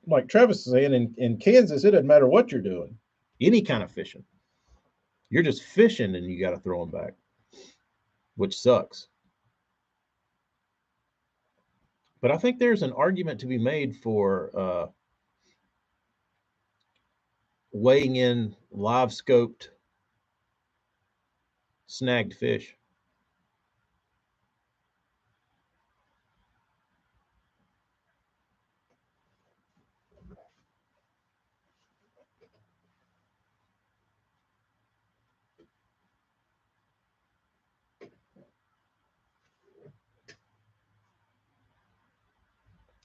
like Travis is saying, in Kansas, it doesn't matter what you're doing, any kind of fishing. You're just fishing and you got to throw them back, which sucks. But I think there's an argument to be made for weighing in live scoped snagged fish.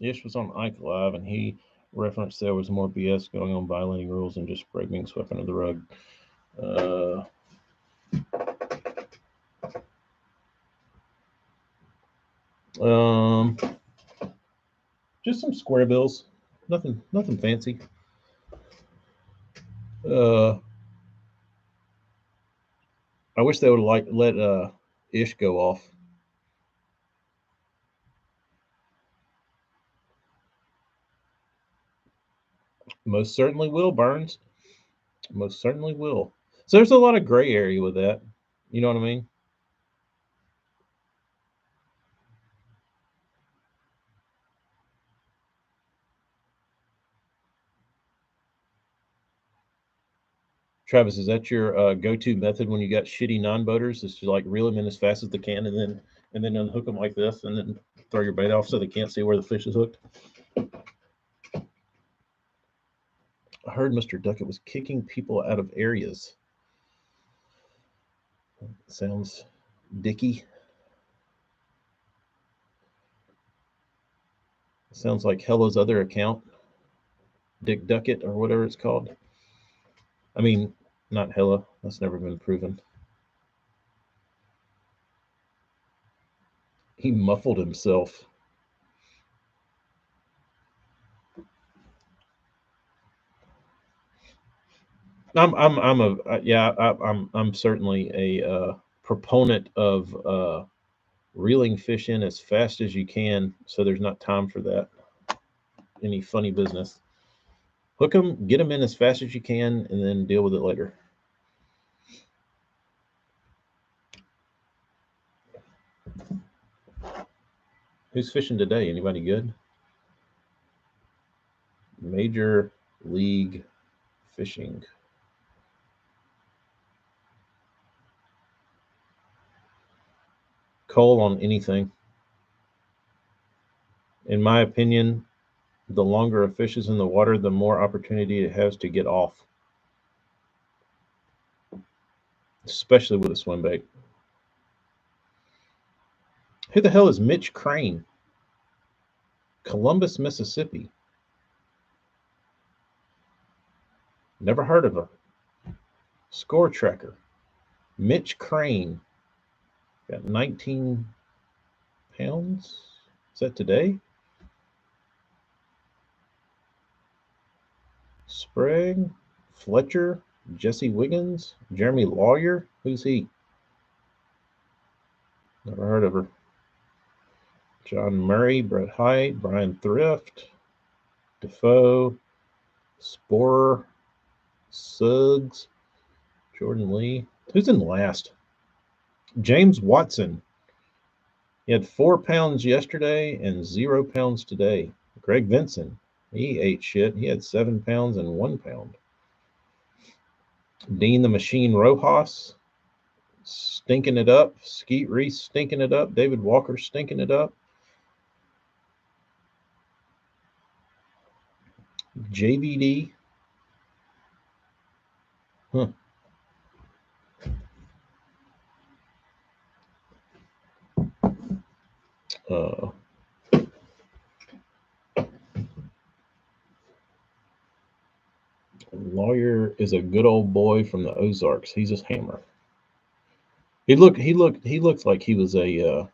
Ish was on Ike Live, and he referenced there was more BS going on, violating rules, and just spray being swept under the rug. Um, just some square bills, nothing fancy. I wish they would let Ish go off. Most certainly will, Burns. Most certainly will. So there's a lot of gray area with that. You know what I mean? Travis, is that your go-to method when you got shitty non-boaters? Is to like reel them in as fast as they can, and then unhook them like this, and then throw your bait off so they can't see where the fish is hooked? I heard Mr. Duckett was kicking people out of areas. Sounds dicky. Sounds like Hella's other account, Dick Duckett or whatever it's called. I mean, not Hella. That's never been proven. He muffled himself. I'm a yeah. I'm certainly a proponent of reeling fish in as fast as you can, so there's not time for that any funny business. Hook them, get them in as fast as you can, and then deal with it later. Who's fishing today? Anybody good? Major League Fishing. Call on anything. In my opinion, the longer a fish is in the water, the more opportunity it has to get off, especially with a swim bait. Who the hell is Mitch Crane? Columbus, Mississippi. Never heard of him. Score tracker. Mitch Crane. Got 19 pounds. Is that today? Sprague, Fletcher, Jesse Wiggins, Jeremy Lawyer. Who's he? Never heard of her. John Murray, Brett Hite, Brian Thrift, Defoe, Sporer, Suggs, Jordan Lee. Who's in last? James Watson. He had 4 pounds yesterday and 0 pounds today. Greg Vinson. He ate shit. He had 7 pounds and 1 pound. Dean the Machine Rojas stinking it up. Skeet Reese stinking it up. David Walker stinking it up. JVD. Huh. Uh, Lawyer is a good old boy from the Ozarks. He's a hammer. He looked like he was a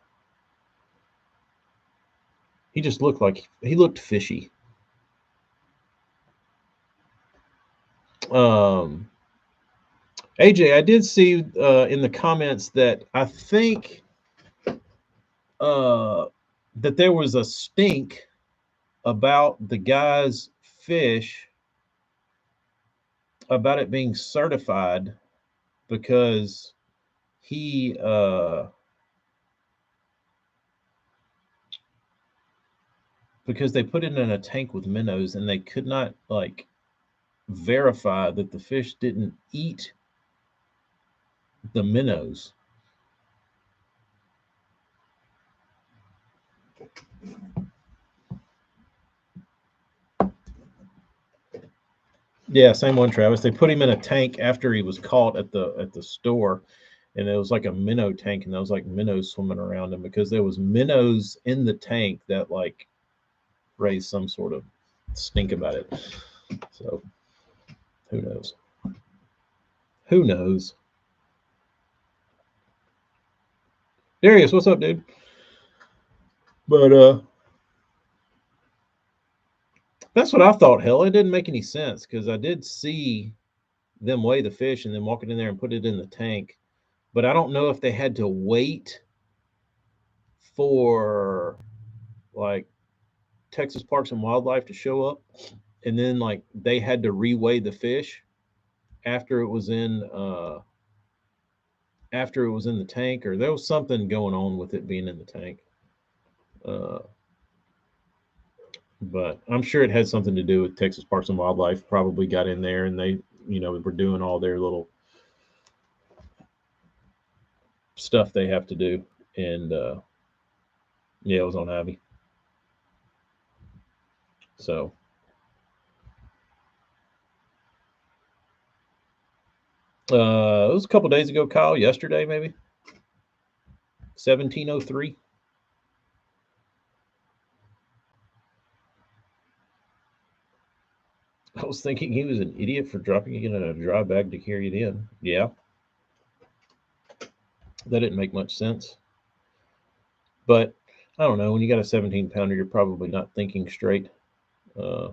he just looked like he looked fishy. Um, AJ, I did see in the comments that I think uh, that there was a stink about the guy's fish, about it being certified because he because they put it in a tank with minnows and they could not like verify that the fish didn't eat the minnows. Yeah, same one, Travis. They put him in a tank after he was caught at the store, and it was like a minnow tank, and there was like minnows swimming around him because there was minnows in the tank that like raised some sort of stink about it. So who knows? Who knows? Darius, what's up, dude? But that's what I thought. Hell, it didn't make any sense because I did see them weigh the fish and then walk it in there and put it in the tank. But I don't know if they had to wait for like Texas Parks and Wildlife to show up, and then like they had to reweigh the fish after it was in after it was in the tank, or there was something going on with it being in the tank. Uh, but I'm sure it had something to do with Texas Parks and Wildlife. Probably got in there and they, were doing all their little stuff they have to do, and yeah, it was on Ivy. So it was a couple days ago, Kyle. Yesterday, maybe 1703. I was thinking he was an idiot for dropping it in a dry bag to carry it in. Yeah, that didn't make much sense. But I don't know. When you got a 17-pounder, you're probably not thinking straight. Uh,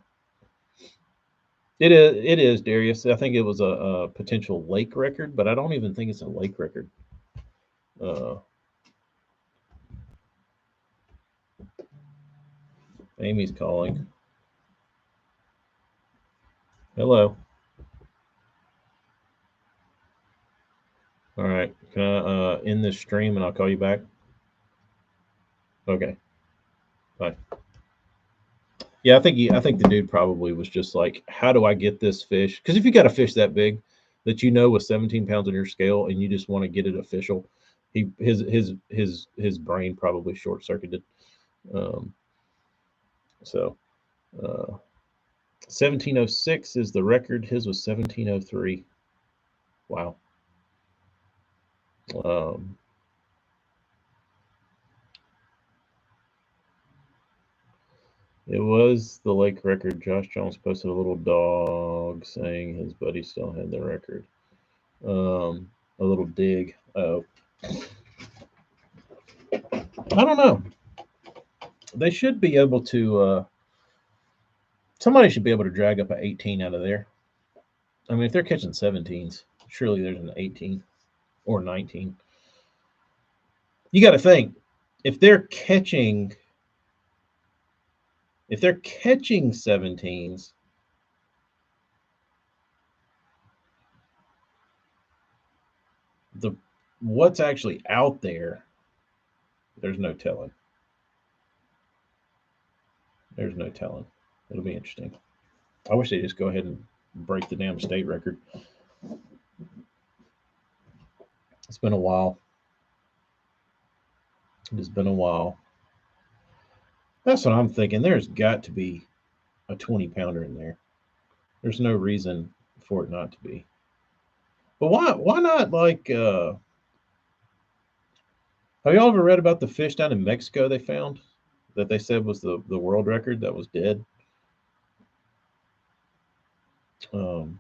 it is, Darius. I think it was a potential lake record, but I don't even think it's a lake record. Uh, Amy's calling. Hello. All right. Can I end this stream and I'll call you back? Okay. Bye. Yeah, I think the dude probably was just like, how do I get this fish? Because if you got a fish that big that with 17 pounds on your scale and you just want to get it official, his brain probably short circuited. Um, so 1706 is the record. His was 1703. Wow. Um, it was the lake record. Josh Jones posted a little dog saying his buddy still had the record. A little dig. Oh, I don't know. They should be able to. Somebody should be able to drag up an 18 out of there. I mean, if they're catching 17s, surely there's an 18 or 19. You got to think if they're catching 17s, the what's actually out there, there's no telling. There's no telling. It'll be interesting. I wish they just go ahead and break the damn state record. It's been a while. It's been a while. That's what I'm thinking. There's got to be a 20-pounder in there. There's no reason for it not to be. But why not like Have y'all ever read about the fish down in Mexico they found that they said was the world record that was dead? Um,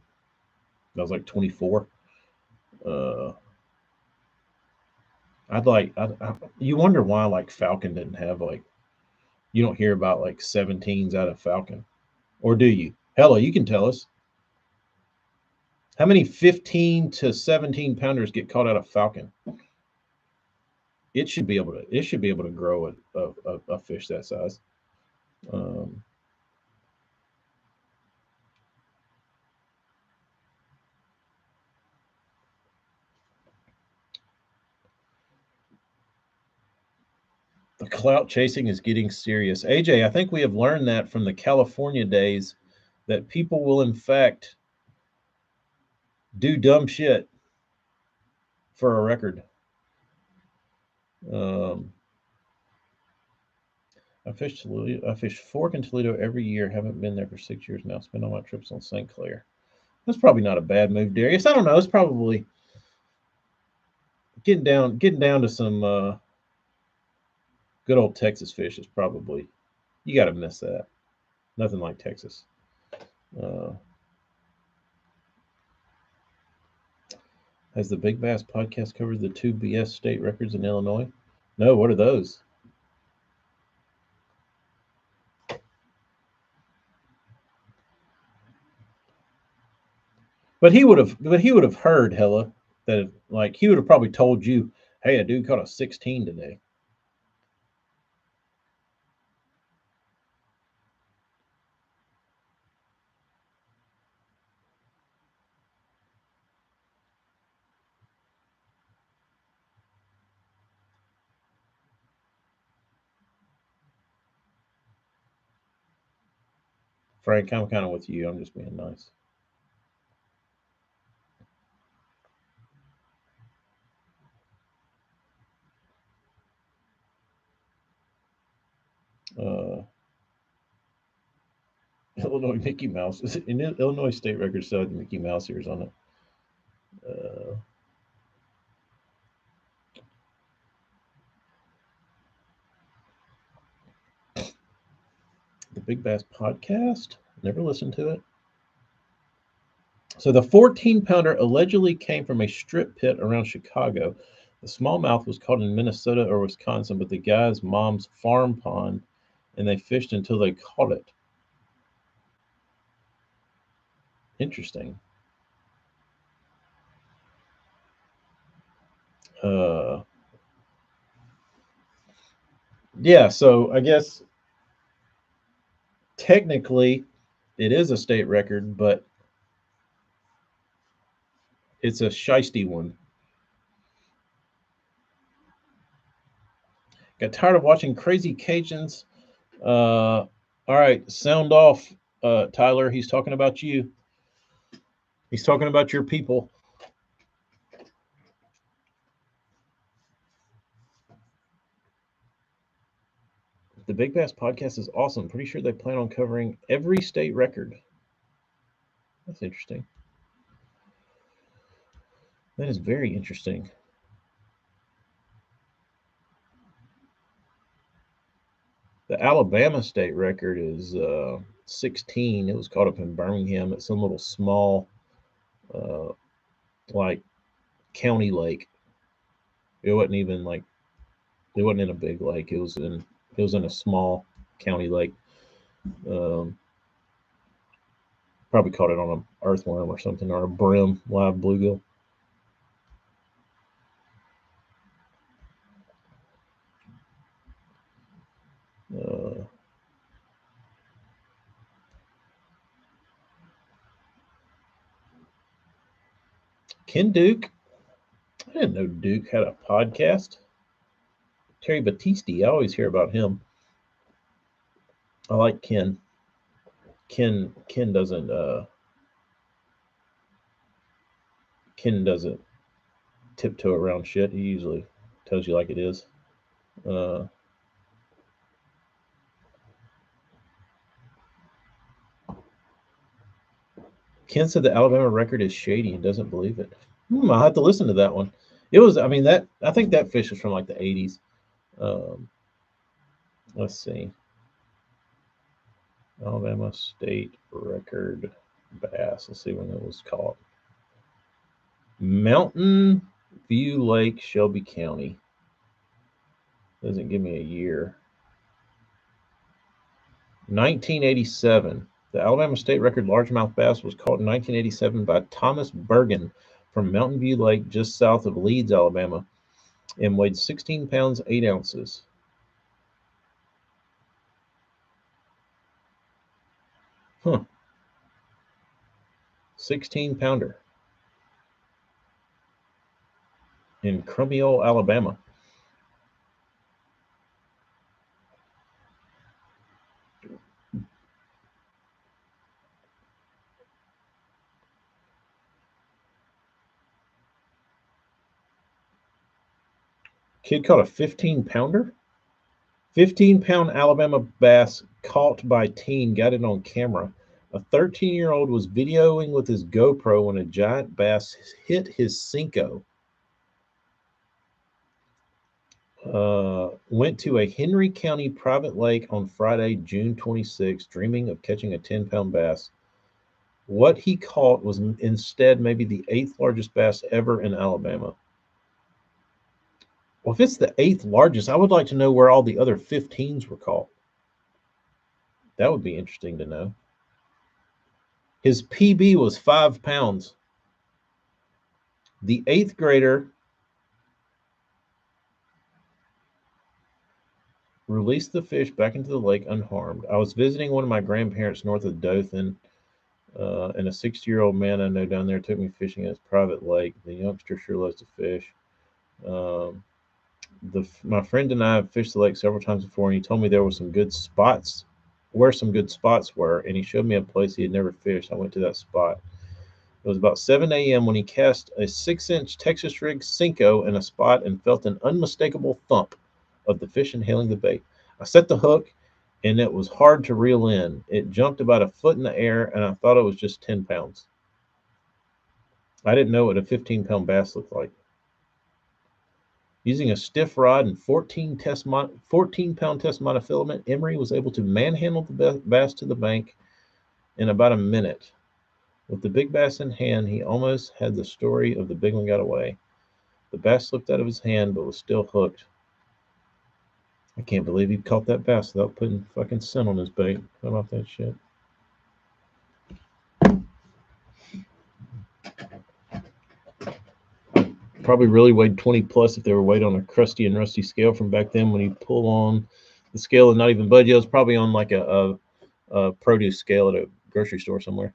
that was like 24. Uh, you wonder why like Falcon didn't have like, you don't hear about like 17s out of Falcon, or do you? Hella, you can tell us how many 15 to 17 pounders get caught out of Falcon. It should be able to grow a fish that size. Um, the clout chasing is getting serious. AJ, I think we have learned that from the California days that people will in fact do dumb shit for a record. Um, I fish Fork in Toledo every year. Haven't been there for 6 years now. Spend all my trips on St. Clair. That's probably not a bad move, Darius. I don't know. It's probably getting down to some good old Texas fish is probably, you got to miss that. Nothing like Texas. Uh, has the Big Bass podcast covered the two BS state records in Illinois? No. What are those? But he would have heard hella that like he would have probably told you, hey, a dude caught a 16 today. Frank, I'm kind of with you. I'm just being nice. Uh, Illinois Mickey Mouse. In Illinois state record still had the Mickey Mouse ears on it. Uh, the Big Bass podcast. Never listened to it. So the 14 pounder allegedly came from a strip pit around Chicago. The smallmouth was caught in Minnesota or Wisconsin, but the guy's mom's farm pond, and they fished until they caught it. Interesting. Uh, yeah, so I guess technically it is a state record, but it's a shisty one. Got tired of watching crazy Cajuns. All right, sound off, Tyler. He's talking about you. He's talking about your people. The Big Bass podcast is awesome. Pretty sure they plan on covering every state record. That's interesting. That is very interesting. The Alabama state record is 16. It was caught up in Birmingham at some little small, uh, like county lake. It wasn't even like it wasn't in a big lake. It was in a small county lake. Um, Probably caught it on an earthworm or something, or a brim live bluegill. Uh, Ken Duke. I didn't know Duke had a podcast. Terry Battisti. I always hear about him. I like Ken. Ken doesn't Ken doesn't tiptoe around shit. He usually tells you like it is. Uh, Ken said the Alabama record is shady and doesn't believe it. I'll have to listen to that one. It was, I mean, that I think that fish was from like the 80s. Um, let's see. Alabama state record bass. Let's see when it was caught. Mountain View Lake, Shelby County. Doesn't give me a year. 1987. The Alabama state record largemouth bass was caught in 1987 by Thomas Bergen from Mountain View Lake just south of Leeds, Alabama, and weighed 16 pounds 8 ounces. Huh. 16 pounder in Crummiel, Alabama. Kid caught a 15 pounder? 15-pound Alabama bass caught by teen got it on camera. A 13-year-old was videoing with his GoPro when a giant bass hit his Cinco. Went to a Henry County private lake on Friday, June 26, dreaming of catching a 10-pound bass. What he caught was instead maybe the 8th largest bass ever in Alabama. Well, if it's the 8th largest, I would like to know where all the other 15s were caught. That would be interesting to know. His PB was 5 pounds. The 8th grader released the fish back into the lake unharmed. I was visiting one of my grandparents north of Dothan, and a 60-year-old man I know down there took me fishing at his private lake. The youngster sure loves to fish. Um, my friend and I have fished the lake several times before, and he told me there were some good spots, where some good spots were, and he showed me a place he had never fished. I went to that spot. It was about 7 a.m. when he cast a 6-inch Texas rig Cinco in a spot and felt an unmistakable thump of the fish inhaling the bait. I set the hook, and it was hard to reel in. It jumped about a foot in the air, and I thought it was just 10 pounds. I didn't know what a 15-pound bass looked like. Using a stiff rod and 14-pound test monofilament, Emery was able to manhandle the bass to the bank in about a minute. With the big bass in hand, he almost had the story of the big one got away. The bass slipped out of his hand, but was still hooked. I can't believe he caught that bass without putting fucking scent on his bait. How about that shit? Probably really weighed 20 plus if they were weighed on a crusty and rusty scale from back then when you pull on the scale and not even budge. It was probably on like a produce scale at a grocery store somewhere.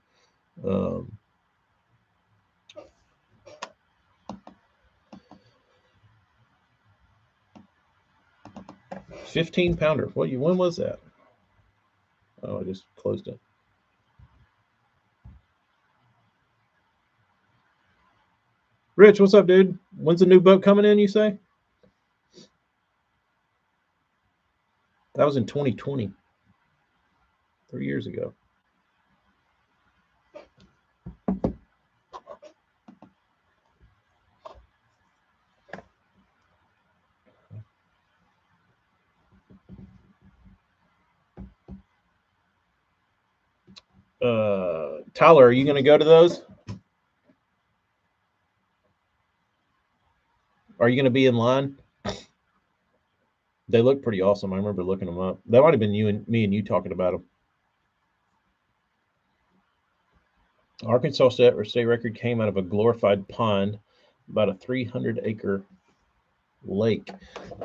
15 pounder. When was that? Oh, I just closed it. Rich, what's up, dude? When's the new boat coming in, you say? That was in 2020. 3 years ago. Tyler, are you going to go to those? Are you going to be in line? They look pretty awesome. I remember looking them up. That might have been me and you talking about them. Arkansas state record came out of a glorified pond, about a 300-acre lake.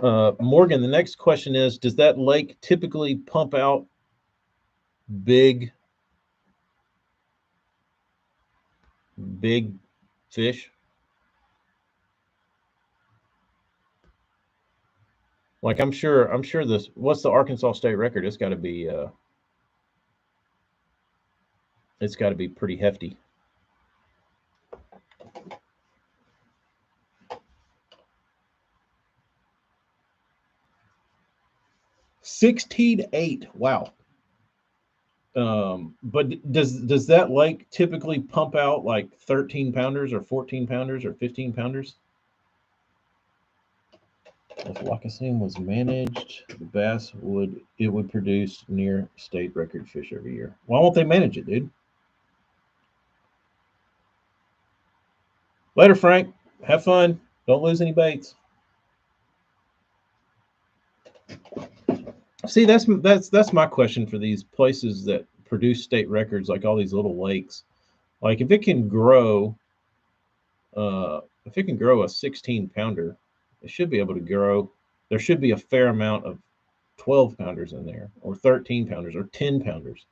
Morgan, the next question is, does that lake typically pump out big fish? Like I'm sure this, what's the Arkansas state record? It's got to be pretty hefty. $16.8. Wow. But does that lake typically pump out like 13 pounders or 14 pounders or 15 pounders? If Lacasine was managed, the bass would produce near state record fish every year. Why won't they manage it, dude? Later, Frank. Have fun. Don't lose any baits. See, that's my question for these places that produce state records, like all these little lakes. Like if it can grow a 16 pounder, it should be able to grow. There should be a fair amount of 12 pounders in there, or 13 pounders, or 10 pounders.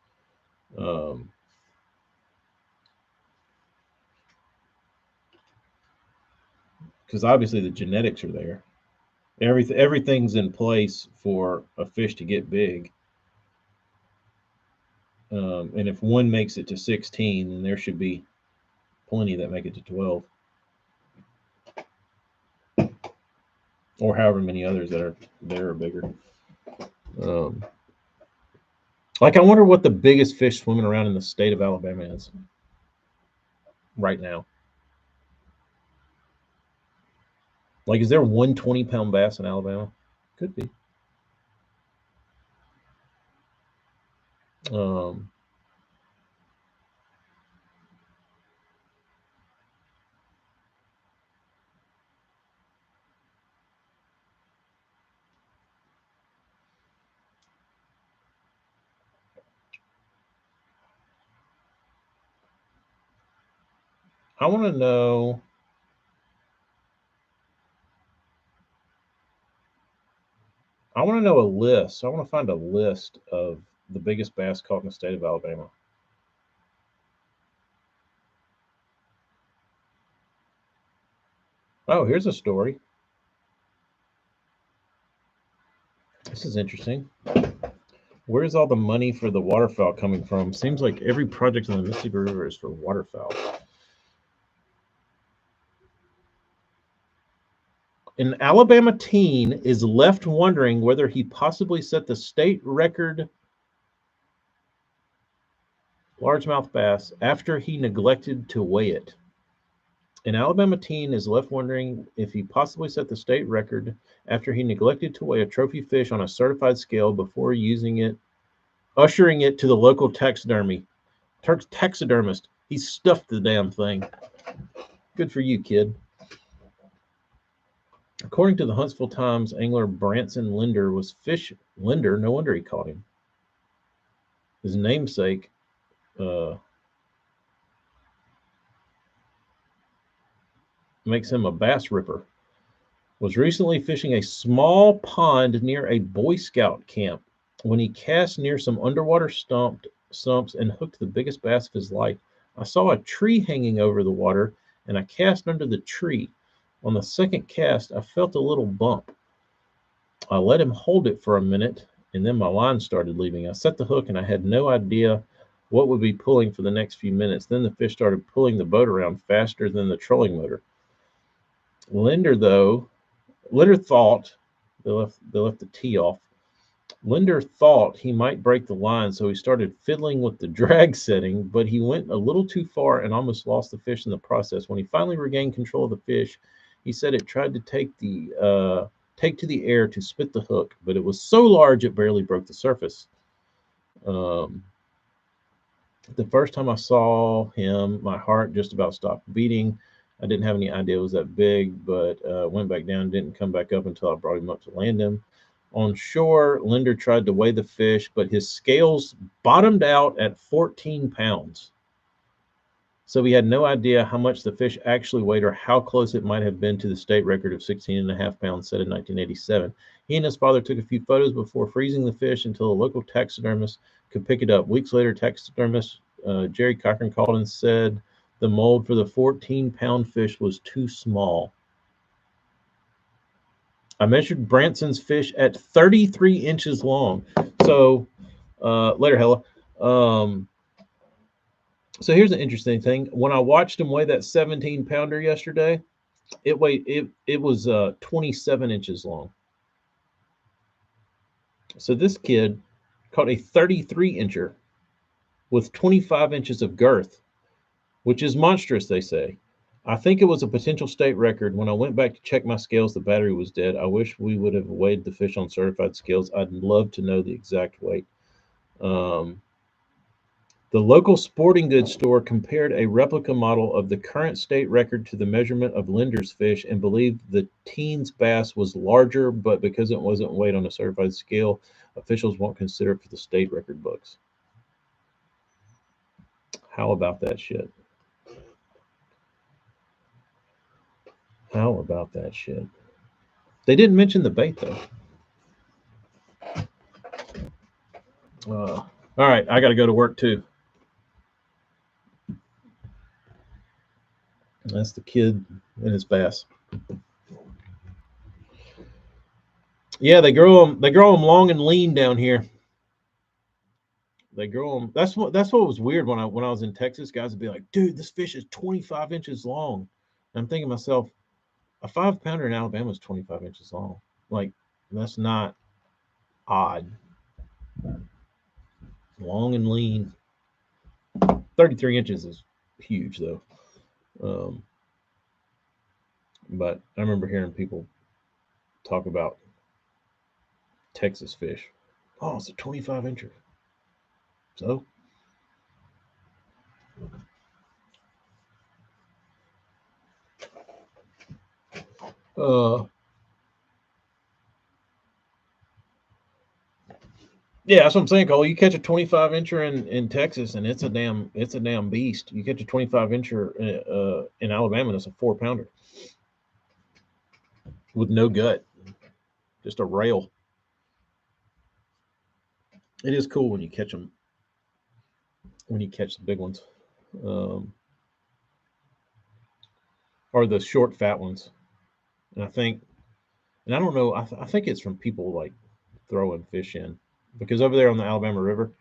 Because obviously the genetics are there. Everything's in place for a fish to get big. And if one makes it to 16, then there should be plenty that make it to 12, or however many others that are there or bigger. Um, like, I wonder what the biggest fish swimming around in the state of Alabama is right now. Like, is there one 20-pound bass in Alabama? Could be. Um, I want to know. I want to know a list. I want to find a list of the biggest bass caught in the state of Alabama. Oh, here's a story. This is interesting. Where's all the money for the waterfowl coming from? Seems like every project in the Mississippi River is for waterfowl. An Alabama teen is left wondering whether he possibly set the state record largemouth bass after he neglected to weigh it. An Alabama teen is left wondering if he possibly set the state record after he neglected to weigh a trophy fish on a certified scale before ushering it to the local taxidermist. He stuffed the damn thing. Good for you, kid. According to the Huntsville Times, angler Branson Linder was Linder, no wonder he caught him. His namesake, makes him a bass ripper, was recently fishing a small pond near a Boy Scout camp when he cast near some underwater stumps and hooked the biggest bass of his life. I saw a tree hanging over the water, and I cast under the tree. On the second cast, I felt a little bump. I let him hold it for a minute, and then my line started leaving. I set the hook, and I had no idea what would be pulling for the next few minutes. Then the fish started pulling the boat around faster than the trolling motor. Linder thought they left the tee off. Linder thought he might break the line, so he started fiddling with the drag setting, but he went a little too far and almost lost the fish in the process. When he finally regained control of the fish, he said it tried to take to the air to spit the hook, but it was so large it barely broke the surface. The first time I saw him, my heart just about stopped beating. I didn't have any idea it was that big, but went back down, didn't come back up until I brought him up to land him. On shore, Linder tried to weigh the fish, but his scales bottomed out at 14 pounds. So he had no idea how much the fish actually weighed or how close it might have been to the state record of 16.5 pounds set in 1987. He and his father took a few photos before freezing the fish until a local taxidermist could pick it up. Weeks later, taxidermist Jerry Cochran called and said the mold for the 14-pound fish was too small. I measured Branson's fish at 33 inches long. So, later, Hella. So here's an interesting thing. When I watched him weigh that 17-pounder yesterday, it was 27 inches long. So this kid caught a 33-incher with 25 inches of girth, which is monstrous, they say. I think it was a potential state record. When I went back to check my scales, the battery was dead. I wish we would have weighed the fish on certified scales. I'd love to know the exact weight. Um, the local sporting goods store compared a replica model of the current state record to the measurement of Linder's fish and believed the teen's bass was larger, but because it wasn't weighed on a certified scale, officials won't consider it for the state record books. How about that shit? How about that shit? They didn't mention the bait though. All right, I got to go to work too. That's the kid and his bass. Yeah, they grow them. They grow them long and lean down here. They grow them. That's what was weird when I was in Texas. Guys would be like, "Dude, this fish is 25 inches long." And I'm thinking to myself, a 5 pounder in Alabama is 25 inches long. Like that's not odd. Long and lean. 33 inches is huge though. Um, but I remember hearing people talk about Texas fish. Oh, it's a 25 incher. So, uh, yeah, that's what I'm saying, Cole. You catch a 25 incher in Texas, and it's a damn beast. You catch a 25 incher in Alabama, that's a 4 pounder with no gut, just a rail. It is cool when you catch them, when you catch the big ones, um, or the short, fat ones. And I don't know, I think it's from people like throwing fish in because over there on the Alabama River,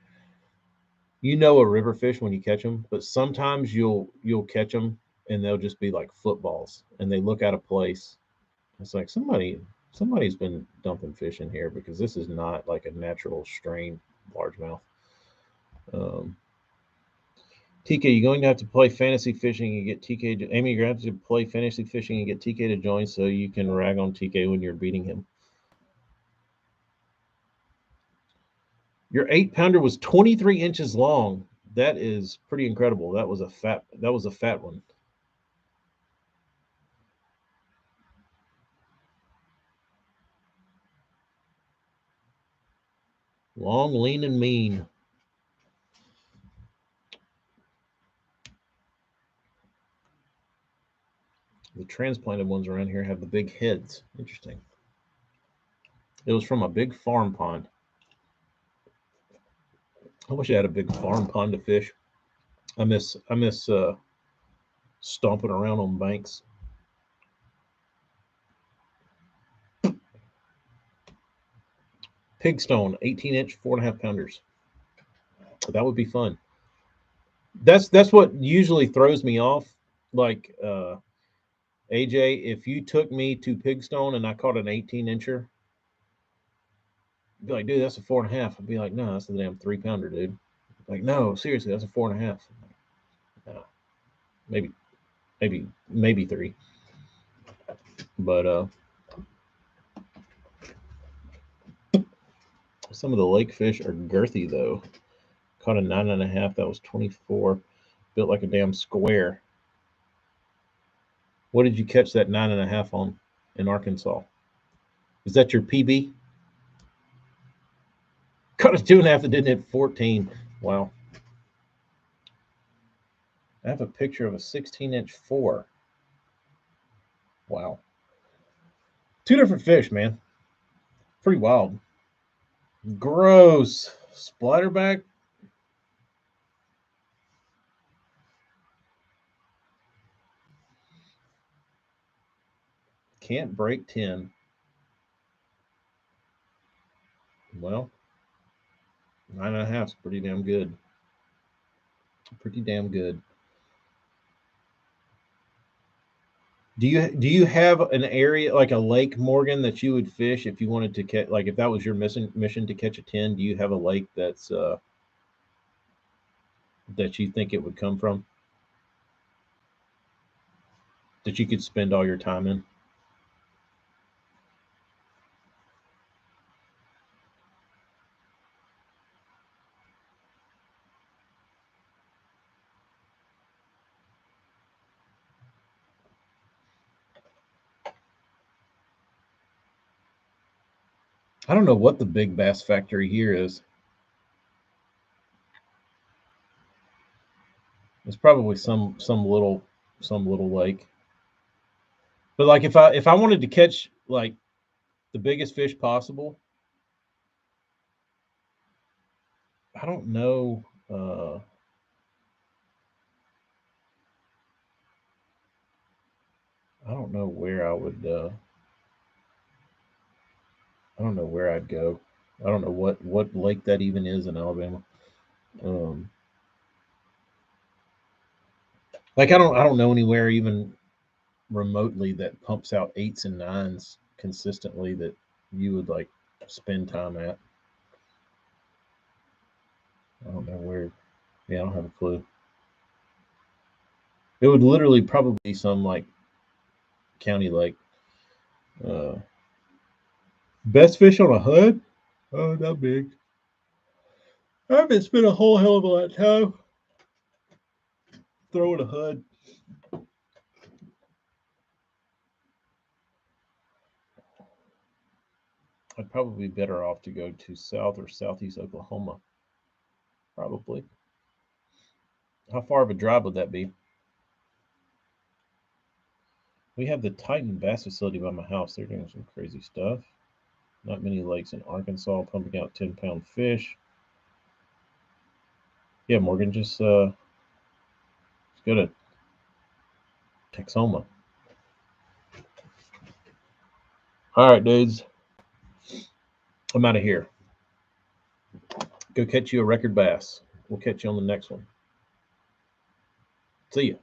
you know a river fish when you catch them, but sometimes you'll catch them and they'll just be like footballs and they look out of place. It's like somebody's been dumping fish in here because this is not like a natural strain largemouth. Um, TK, you're going to have to play fantasy fishing and get TK. Amy, you're going to have to play fantasy fishing and get TK to join so you can rag on TK when you're beating him. Your 8 pounder was 23 inches long. That is pretty incredible. That was a fat one. Long, lean, and mean. The transplanted ones around here have the big heads. Interesting. It was from a big farm pond. I wish I had a big farm pond to fish. I miss stomping around on banks. Pigstone, 18-inch, 4.5 pounders. That would be fun. That's what usually throws me off. Like AJ, if you took me to Pigstone and I caught an 18 incher, be like, dude, that's a 4.5. I'd be like, no, that's a damn 3 pounder, dude. Like, no, seriously, that's a 4.5. No, maybe, maybe three. But some of the lake fish are girthy though. Caught a 9.5. That was 24. Built like a damn square. What did you catch that 9.5 on in Arkansas? Is that your PB? Caught a 2.5 that didn't hit 14. Wow. I have a picture of a 16-inch 4. Wow. Two different fish, man. Pretty wild. Gross. Splatterback. Can't break 10. Well, 9.5 is pretty damn good. Pretty damn good. Do you have an area like a Lake Morgan that you would fish if you wanted to catch, like if that was your mission to catch a 10? Do you have a lake that you think it would come from? that you could spend all your time in? I don't know what the big bass factory here is. It's probably some little lake. But like if I wanted to catch like the biggest fish possible, I don't know. I don't know where I would. I don't know where I'd go. I don't know what lake that even is in Alabama. Um, like I don't know anywhere even remotely that pumps out eights and nines consistently that you would like spend time at. I don't know where. Yeah, I don't have a clue. It would literally probably be some like county lake. Uh, Best fish on a hood? Oh, not big. I haven't spent a whole hell of a lot of time throwing a hood. I'd probably be better off to go to South or Southeast Oklahoma. Probably. How far of a drive would that be? We have the Titan Bass facility by my house. They're doing some crazy stuff. Not many lakes in Arkansas pumping out 10-pound fish. Yeah, Morgan, just go to Texoma. All right, dudes. I'm out of here. Go catch you a record bass. We'll catch you on the next one. See ya.